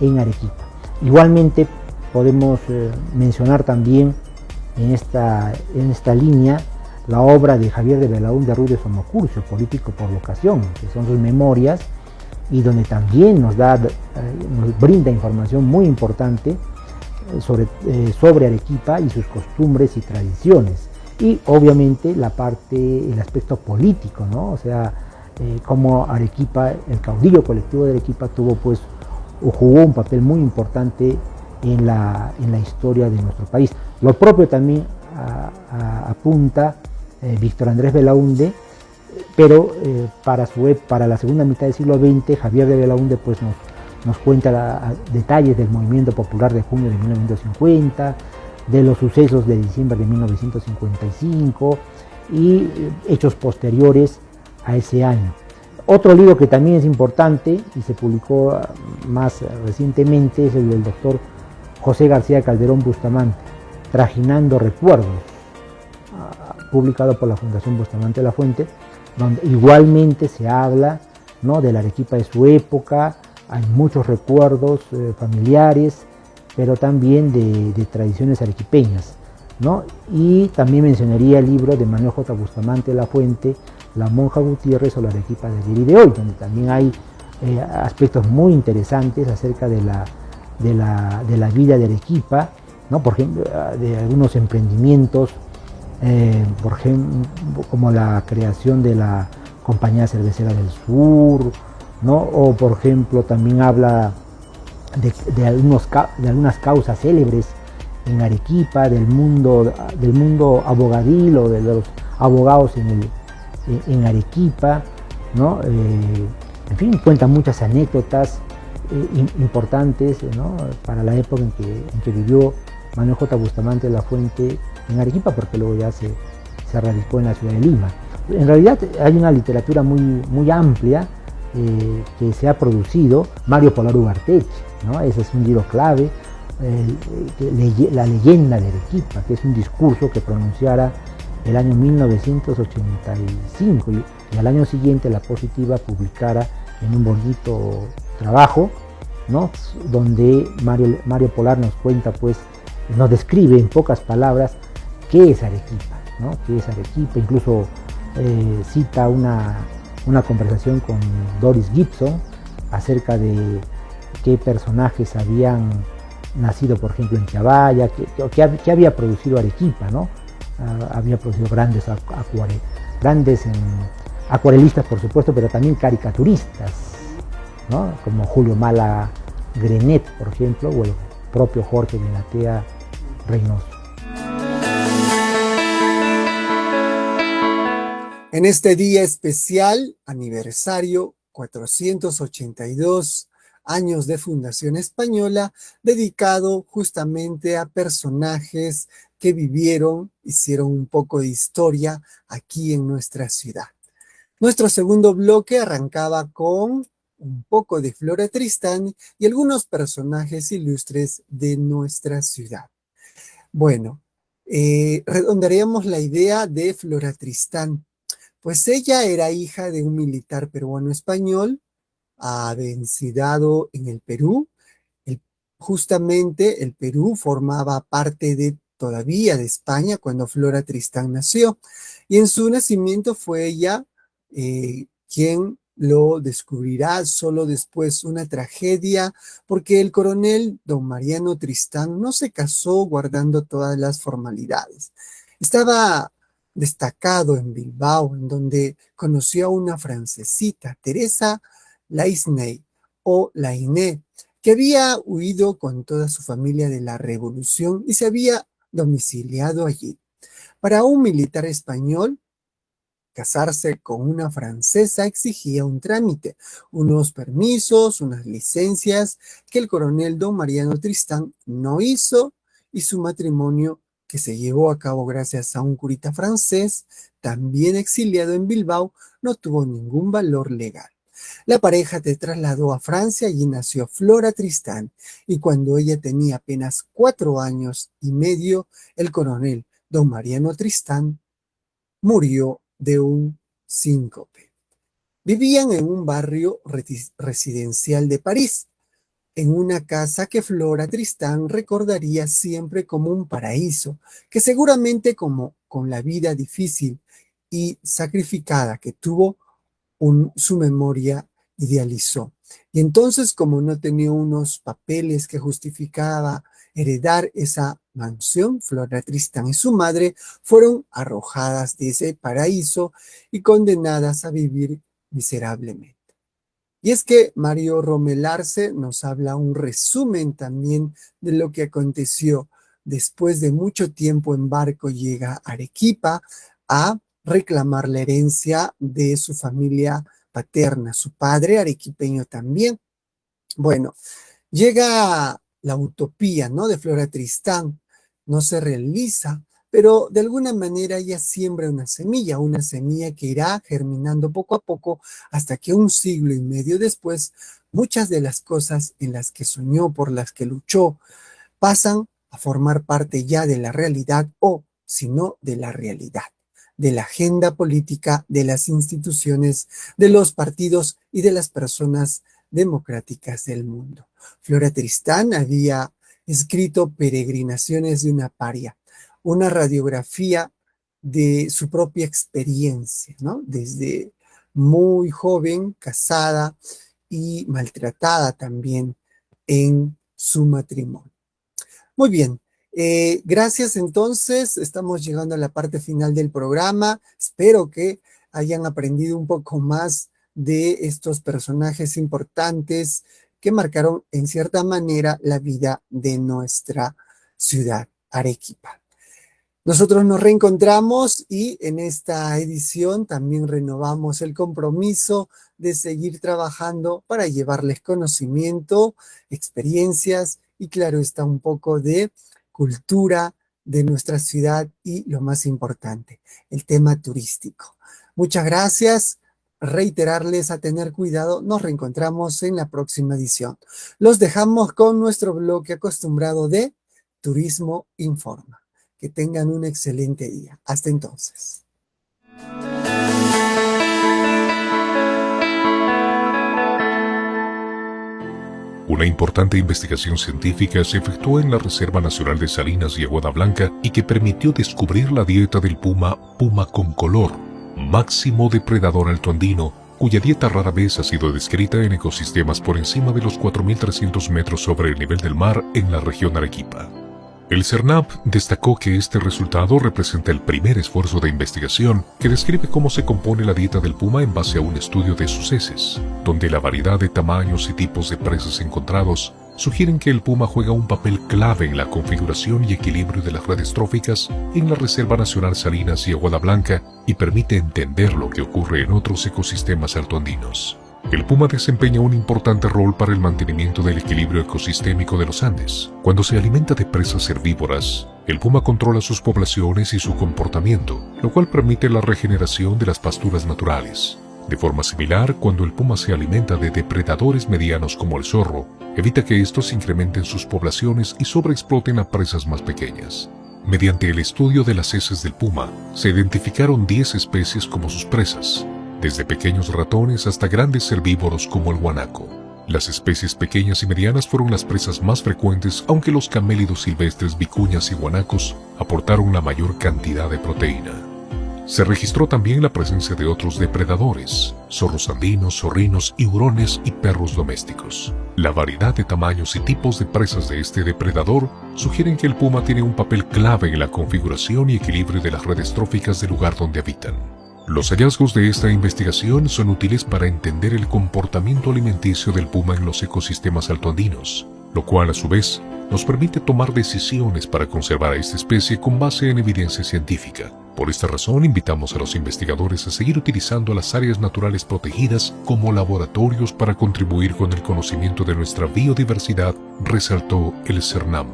en Arequipa. Igualmente podemos mencionar también en esta línea la obra de Javier de Belaúnde Ruiz de Somocurcio, Político por vocación, que son sus memorias, y donde también nos brinda información muy importante sobre Arequipa y sus costumbres y tradiciones. Y obviamente el aspecto político, ¿no? O sea, cómo Arequipa, el caudillo colectivo de Arequipa jugó un papel muy importante en la historia de nuestro país. Lo propio también apunta Víctor Andrés Belaúnde, pero para la segunda mitad del siglo XX, Javier de Belaúnde pues nos cuenta detalles del movimiento popular de junio de 1950, de los sucesos de diciembre de 1955 y hechos posteriores a ese año. Otro libro que también es importante y se publicó más recientemente es el del doctor José García Calderón Bustamante, Trajinando Recuerdos, publicado por la Fundación Bustamante de la Fuente, donde igualmente se habla, ¿no? De la Arequipa de su época. Hay muchos recuerdos familiares, pero también de tradiciones arequipeñas, ¿no? Y también mencionaría el libro de Manuel J. Bustamante de la Fuente, La Monja Gutiérrez o la Arequipa de ayer y de hoy, donde también hay aspectos muy interesantes acerca de la vida de Arequipa, ¿no? Por ejemplo, de algunos emprendimientos, por ejemplo, como la creación de la Compañía Cervecera del Sur, ¿no? O por ejemplo también habla de algunas causas célebres en Arequipa, del mundo abogadil o de los abogados en Arequipa, ¿no? En fin, cuenta muchas anécdotas importantes, ¿no? Para la época en que vivió Manuel J. Bustamante de la Fuente en Arequipa, porque luego ya se radicó en la ciudad de Lima. En realidad hay una literatura muy amplia que se ha producido. Mario Polar Ugarteche, ¿no? Ese es un libro clave, La leyenda de Arequipa, que es un discurso que pronunciara el año 1985 y al año siguiente La Positiva publicara en un bonito trabajo, ¿no? Donde Mario Polar nos cuenta, pues, nos describe en pocas palabras qué es Arequipa, ¿no? Qué es Arequipa, incluso cita una conversación con Doris Gibson acerca de qué personajes habían nacido, por ejemplo, en Chavalla, que había producido Arequipa, ¿no? Había producido grandes acuarelistas, por supuesto, pero también caricaturistas, ¿no? Como Julio Mala Grenet, por ejemplo, o el propio Jorge Benatea Reynoso. En este día especial, aniversario 482 años de Fundación Española, dedicado justamente a personajes que vivieron, hicieron un poco de historia aquí en nuestra ciudad. Nuestro segundo bloque arrancaba con un poco de Flora Tristán y algunos personajes ilustres de nuestra ciudad. Bueno, redondaríamos la idea de Flora Tristán, pues ella era hija de un militar peruano-español, vencido en el Perú. Justamente el Perú formaba parte todavía de España cuando Flora Tristán nació, y en su nacimiento fue ella quien lo descubrirá solo después, una tragedia, porque el coronel don Mariano Tristán no se casó guardando todas las formalidades. Estaba destacado en Bilbao, en donde conoció a una francesita, Teresa Laisney o Lainé, que había huido con toda su familia de la Revolución y se había domiciliado allí. Para un militar español, casarse con una francesa exigía un trámite, unos permisos, unas licencias que el coronel don Mariano Tristán no hizo, y su matrimonio, que se llevó a cabo gracias a un curita francés, también exiliado en Bilbao, no tuvo ningún valor legal. La pareja se trasladó a Francia y nació Flora Tristán, y cuando ella tenía apenas 4 años y medio, el coronel don Mariano Tristán murió de un síncope. Vivían en un barrio residencial de París, en una casa que Flora Tristán recordaría siempre como un paraíso, que seguramente con la vida difícil y sacrificada que tuvo, su memoria idealizó. Y entonces, como no tenía unos papeles que justificaba heredar esa mansión, Flora Tristán y su madre fueron arrojadas de ese paraíso y condenadas a vivir miserablemente. Y es que Mario Romelarse nos habla un resumen también de lo que aconteció. Después de mucho tiempo en barco, llega a Arequipa a reclamar la herencia de su familia paterna, su padre arequipeño también. Bueno, llega la utopía, ¿no?, de Flora Tristán, no se realiza, pero de alguna manera ella siembra una semilla que irá germinando poco a poco hasta que 1 siglo y medio después, muchas de las cosas en las que soñó, por las que luchó, pasan a formar parte ya de la realidad, o si no, de la realidad, de la agenda política, de las instituciones, de los partidos y de las personas democráticas del mundo. Flora Tristán había escrito Peregrinaciones de una paria, una radiografía de su propia experiencia, ¿no? Desde muy joven, casada y maltratada también en su matrimonio. Muy bien. Gracias, entonces, estamos llegando a la parte final del programa. Espero que hayan aprendido un poco más de estos personajes importantes que marcaron en cierta manera la vida de nuestra ciudad, Arequipa. Nosotros nos reencontramos y en esta edición también renovamos el compromiso de seguir trabajando para llevarles conocimiento, experiencias y, claro, está un poco de cultura de nuestra ciudad y, lo más importante, el tema turístico. Muchas gracias. Reiterarles a tener cuidado. Nos reencontramos en la próxima edición. Los dejamos con nuestro bloque acostumbrado de Turismo Informa. Que tengan un excelente día. Hasta entonces. Una importante investigación científica se efectuó en la Reserva Nacional de Salinas y Aguada Blanca y que permitió descubrir la dieta del puma con color, máximo depredador altoandino, cuya dieta rara vez ha sido descrita en ecosistemas por encima de los 4.300 metros sobre el nivel del mar en la región Arequipa. El CERNAP destacó que este resultado representa el primer esfuerzo de investigación que describe cómo se compone la dieta del puma en base a un estudio de sus heces, donde la variedad de tamaños y tipos de presas encontrados sugieren que el puma juega un papel clave en la configuración y equilibrio de las redes tróficas en la Reserva Nacional Salinas y Aguada Blanca y permite entender lo que ocurre en otros ecosistemas altoandinos. El puma desempeña un importante rol para el mantenimiento del equilibrio ecosistémico de los Andes. Cuando se alimenta de presas herbívoras, el puma controla sus poblaciones y su comportamiento, lo cual permite la regeneración de las pasturas naturales. De forma similar, cuando el puma se alimenta de depredadores medianos como el zorro, evita que estos incrementen sus poblaciones y sobreexploten a presas más pequeñas. Mediante el estudio de las heces del puma, se identificaron 10 especies como sus presas, desde pequeños ratones hasta grandes herbívoros como el guanaco. Las especies pequeñas y medianas fueron las presas más frecuentes, aunque los camélidos silvestres, vicuñas y guanacos aportaron la mayor cantidad de proteína. Se registró también la presencia de otros depredadores, zorros andinos, zorrinos y hurones y perros domésticos. La variedad de tamaños y tipos de presas de este depredador sugieren que el puma tiene un papel clave en la configuración y equilibrio de las redes tróficas del lugar donde habitan. Los hallazgos de esta investigación son útiles para entender el comportamiento alimenticio del puma en los ecosistemas altoandinos, lo cual a su vez nos permite tomar decisiones para conservar a esta especie con base en evidencia científica. Por esta razón, invitamos a los investigadores a seguir utilizando las áreas naturales protegidas como laboratorios para contribuir con el conocimiento de nuestra biodiversidad, resaltó el CERNAMP.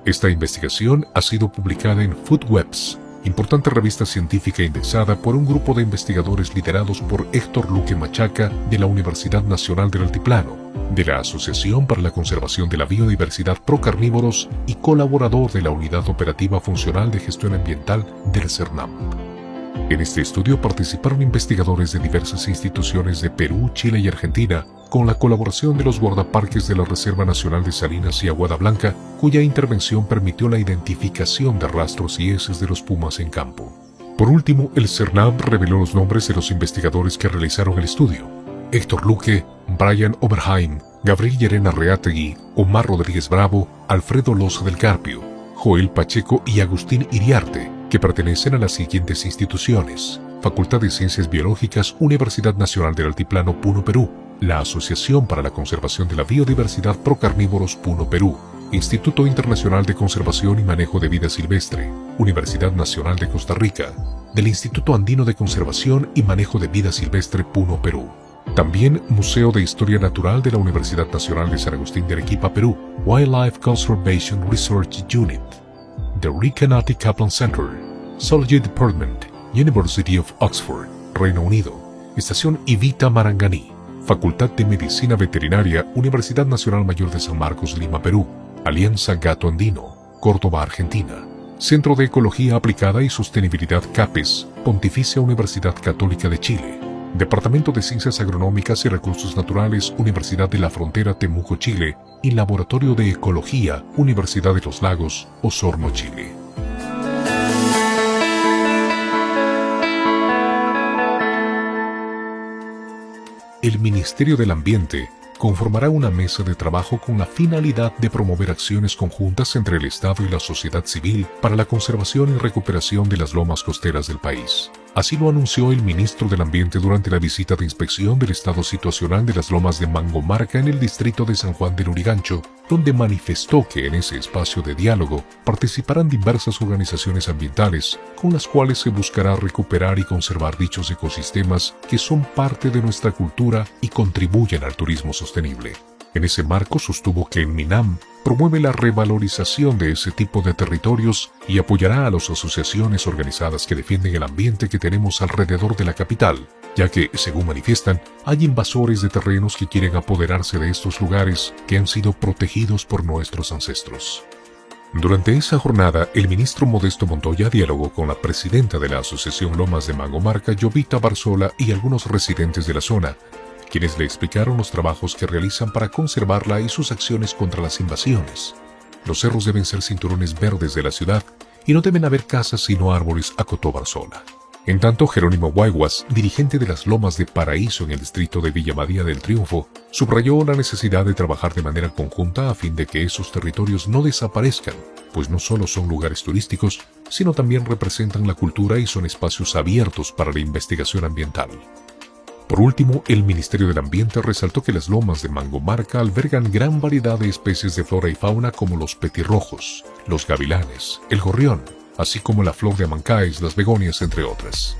Esta investigación ha sido publicada en FoodWebs, importante revista científica indexada por un grupo de investigadores liderados por Héctor Luque Machaca de la Universidad Nacional del Altiplano, de la Asociación para la Conservación de la Biodiversidad Procarnívoros y colaborador de la Unidad Operativa Funcional de Gestión Ambiental del CERNAMP. En este estudio participaron investigadores de diversas instituciones de Perú, Chile y Argentina, con la colaboración de los guardaparques de la Reserva Nacional de Salinas y Aguada Blanca, cuya intervención permitió la identificación de rastros y heces de los pumas en campo. Por último, el CERNAMP reveló los nombres de los investigadores que realizaron el estudio: Héctor Luque, Brian Oberheim, Gabriel Llerena Reategui, Omar Rodríguez Bravo, Alfredo Loza del Carpio, Joel Pacheco y Agustín Iriarte, que pertenecen a las siguientes instituciones: Facultad de Ciencias Biológicas, Universidad Nacional del Altiplano, Puno, Perú; la Asociación para la Conservación de la Biodiversidad Procarnívoros, Puno, Perú; Instituto Internacional de Conservación y Manejo de Vida Silvestre, Universidad Nacional de Costa Rica; del Instituto Andino de Conservación y Manejo de Vida Silvestre, Puno, Perú. También Museo de Historia Natural de la Universidad Nacional de San Agustín de Arequipa, Perú; Wildlife Conservation Research Unit; The Recanati Kaplan Center; Zoology Department, University of Oxford, Reino Unido; Estación Ivita Maranganí; Facultad de Medicina Veterinaria, Universidad Nacional Mayor de San Marcos, Lima, Perú; Alianza Gato Andino, Córdoba, Argentina; Centro de Ecología Aplicada y Sostenibilidad CAPES, Pontificia Universidad Católica de Chile; Departamento de Ciencias Agronómicas y Recursos Naturales, Universidad de la Frontera, Temuco, Chile; y Laboratorio de Ecología, Universidad de los Lagos, Osorno, Chile. El Ministerio del Ambiente conformará una mesa de trabajo con la finalidad de promover acciones conjuntas entre el Estado y la sociedad civil para la conservación y recuperación de las lomas costeras del país. Así lo anunció el ministro del Ambiente durante la visita de inspección del estado situacional de las lomas de Mangomarca en el distrito de San Juan del Urigancho, donde manifestó que en ese espacio de diálogo participarán diversas organizaciones ambientales, con las cuales se buscará recuperar y conservar dichos ecosistemas que son parte de nuestra cultura y contribuyen al turismo sostenible. En ese marco sostuvo que el MINAM promueve la revalorización de ese tipo de territorios y apoyará a las asociaciones organizadas que defienden el ambiente que tenemos alrededor de la capital, ya que, según manifiestan, hay invasores de terrenos que quieren apoderarse de estos lugares que han sido protegidos por nuestros ancestros. Durante esa jornada, el ministro Modesto Montoya dialogó con la presidenta de la Asociación Lomas de Mangomarca, Jovita Barzola, y algunos residentes de la zona, quienes le explicaron los trabajos que realizan para conservarla y sus acciones contra las invasiones. Los cerros deben ser cinturones verdes de la ciudad y no deben haber casas sino árboles, acotó Barzola. En tanto, Jerónimo Guayguas, dirigente de las Lomas de Paraíso en el distrito de Villa María del Triunfo, subrayó la necesidad de trabajar de manera conjunta a fin de que esos territorios no desaparezcan, pues no solo son lugares turísticos, sino también representan la cultura y son espacios abiertos para la investigación ambiental. Por último, el Ministerio del Ambiente resaltó que las lomas de Mangomarca albergan gran variedad de especies de flora y fauna como los petirrojos, los gavilanes, el gorrión, así como la flor de Amancaes, las begonias, entre otras.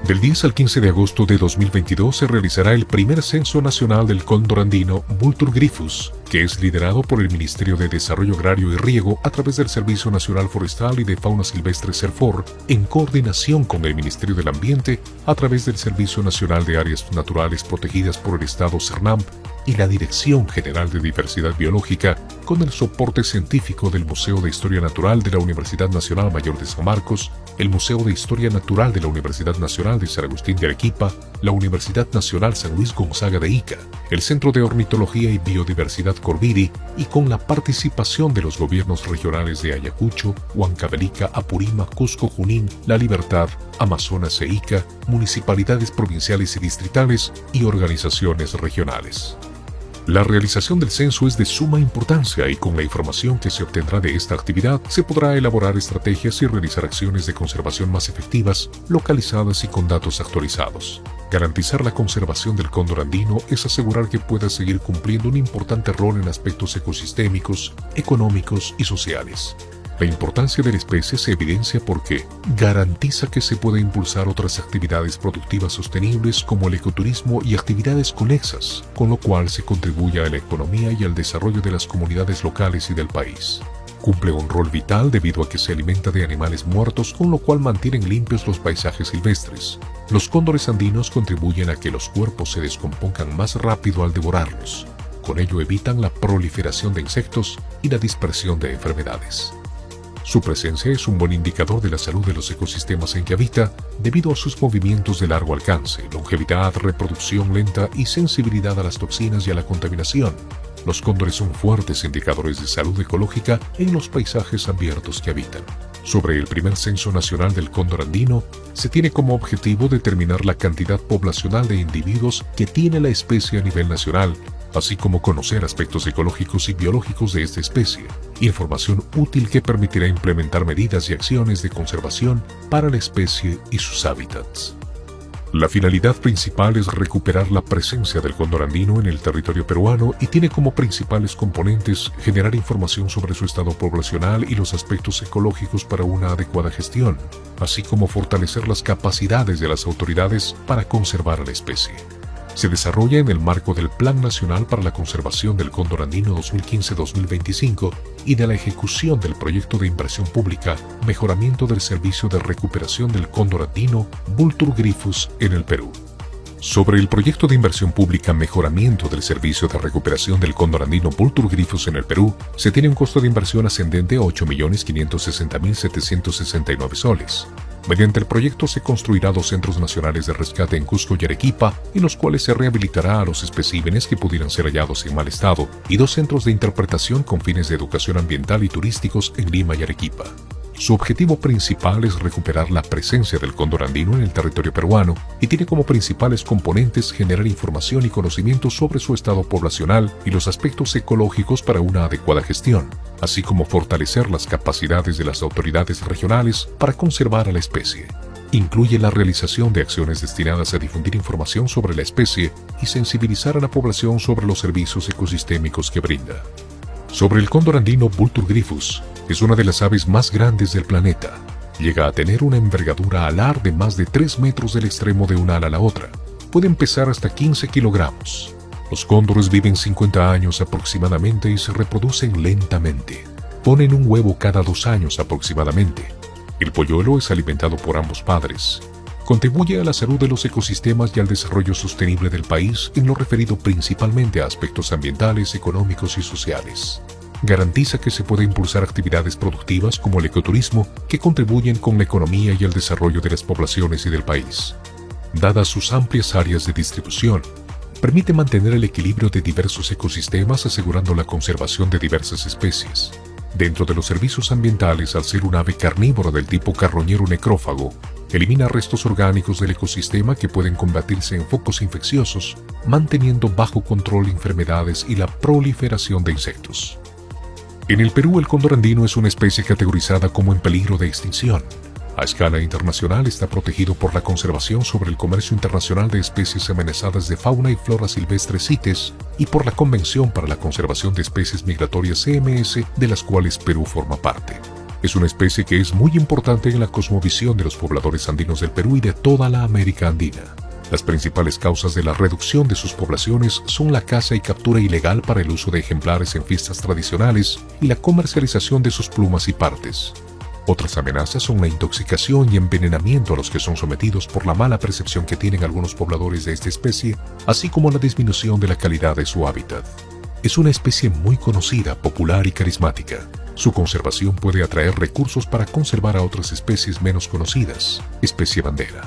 Del 10 al 15 de agosto de 2022 se realizará el primer censo nacional del cóndor andino Vultur Gryphus, que es liderado por el Ministerio de Desarrollo Agrario y Riego a través del Servicio Nacional Forestal y de Fauna Silvestre SERFOR, en coordinación con el Ministerio del Ambiente a través del Servicio Nacional de Áreas Naturales Protegidas por el Estado SERNAMP y la Dirección General de Diversidad Biológica, con el soporte científico del Museo de Historia Natural de la Universidad Nacional Mayor de San Marcos, el Museo de Historia Natural de la Universidad Nacional de San Agustín de Arequipa, la Universidad Nacional San Luis Gonzaga de Ica, el Centro de Ornitología y Biodiversidad Corviri, y con la participación de los gobiernos regionales de Ayacucho, Huancavelica, Apurímac, Cusco, Junín, La Libertad, Amazonas e Ica, municipalidades provinciales y distritales y organizaciones regionales. La realización del censo es de suma importancia y con la información que se obtendrá de esta actividad se podrá elaborar estrategias y realizar acciones de conservación más efectivas, localizadas y con datos actualizados. Garantizar la conservación del cóndor andino es asegurar que pueda seguir cumpliendo un importante rol en aspectos ecosistémicos, económicos y sociales. La importancia de la especie se evidencia porque garantiza que se puede impulsar otras actividades productivas sostenibles como el ecoturismo y actividades conexas, con lo cual se contribuye a la economía y al desarrollo de las comunidades locales y del país. Cumple un rol vital debido a que se alimenta de animales muertos, con lo cual mantienen limpios los paisajes silvestres. Los cóndores andinos contribuyen a que los cuerpos se descompongan más rápido al devorarlos. Con ello evitan la proliferación de insectos y la dispersión de enfermedades. Su presencia es un buen indicador de la salud de los ecosistemas en que habita debido a sus movimientos de largo alcance, longevidad, reproducción lenta y sensibilidad a las toxinas y a la contaminación. Los cóndores son fuertes indicadores de salud ecológica en los paisajes abiertos que habitan. Sobre el primer censo nacional del cóndor andino, se tiene como objetivo determinar la cantidad poblacional de individuos que tiene la especie a nivel nacional, así como conocer aspectos ecológicos y biológicos de esta especie, información útil que permitirá implementar medidas y acciones de conservación para la especie y sus hábitats. La finalidad principal es recuperar la presencia del cóndor andino en el territorio peruano y tiene como principales componentes generar información sobre su estado poblacional y los aspectos ecológicos para una adecuada gestión, así como fortalecer las capacidades de las autoridades para conservar a la especie. Se desarrolla en el marco del Plan Nacional para la Conservación del Cóndor Andino 2015-2025 y de la ejecución del proyecto de inversión pública Mejoramiento del Servicio de Recuperación del Cóndor Andino Vultur Gryphus en el Perú. Sobre el proyecto de inversión pública Mejoramiento del Servicio de Recuperación del Cóndor Andino Vultur Gryphus en el Perú, se tiene un costo de inversión ascendente a 8.560.769 soles. Mediante el proyecto se construirá 2 centros nacionales de rescate en Cusco y Arequipa, en los cuales se rehabilitará a los especímenes que pudieran ser hallados en mal estado, y 2 centros de interpretación con fines de educación ambiental y turísticos en Lima y Arequipa. Su objetivo principal es recuperar la presencia del cóndor andino en el territorio peruano y tiene como principales componentes generar información y conocimiento sobre su estado poblacional y los aspectos ecológicos para una adecuada gestión, así como fortalecer las capacidades de las autoridades regionales para conservar a la especie. Incluye la realización de acciones destinadas a difundir información sobre la especie y sensibilizar a la población sobre los servicios ecosistémicos que brinda. Sobre el cóndor andino Vultur Gryphus, es una de las aves más grandes del planeta. Llega a tener una envergadura alar de más de 3 metros del extremo de una ala a la otra. Pueden pesar hasta 15 kilogramos. Los cóndores viven 50 años aproximadamente y se reproducen lentamente. Ponen un huevo cada 2 años aproximadamente. El polluelo es alimentado por ambos padres. Contribuye a la salud de los ecosistemas y al desarrollo sostenible del país en lo referido principalmente a aspectos ambientales, económicos y sociales. Garantiza que se puede impulsar actividades productivas como el ecoturismo que contribuyen con la economía y el desarrollo de las poblaciones y del país. Dadas sus amplias áreas de distribución, permite mantener el equilibrio de diversos ecosistemas asegurando la conservación de diversas especies. Dentro de los servicios ambientales, al ser un ave carnívora del tipo carroñero necrófago, elimina restos orgánicos del ecosistema que pueden convertirse en focos infecciosos, manteniendo bajo control enfermedades y la proliferación de insectos. En el Perú, el cóndor andino es una especie categorizada como en peligro de extinción. A escala internacional está protegido por la Conservación sobre el Comercio Internacional de Especies Amenazadas de Fauna y Flora Silvestre CITES y por la Convención para la Conservación de Especies Migratorias CMS, de las cuales Perú forma parte. Es una especie que es muy importante en la cosmovisión de los pobladores andinos del Perú y de toda la América Andina. Las principales causas de la reducción de sus poblaciones son la caza y captura ilegal para el uso de ejemplares en fiestas tradicionales y la comercialización de sus plumas y partes. Otras amenazas son la intoxicación y envenenamiento a los que son sometidos por la mala percepción que tienen algunos pobladores de esta especie, así como la disminución de la calidad de su hábitat. Es una especie muy conocida, popular y carismática. Su conservación puede atraer recursos para conservar a otras especies menos conocidas, especie bandera.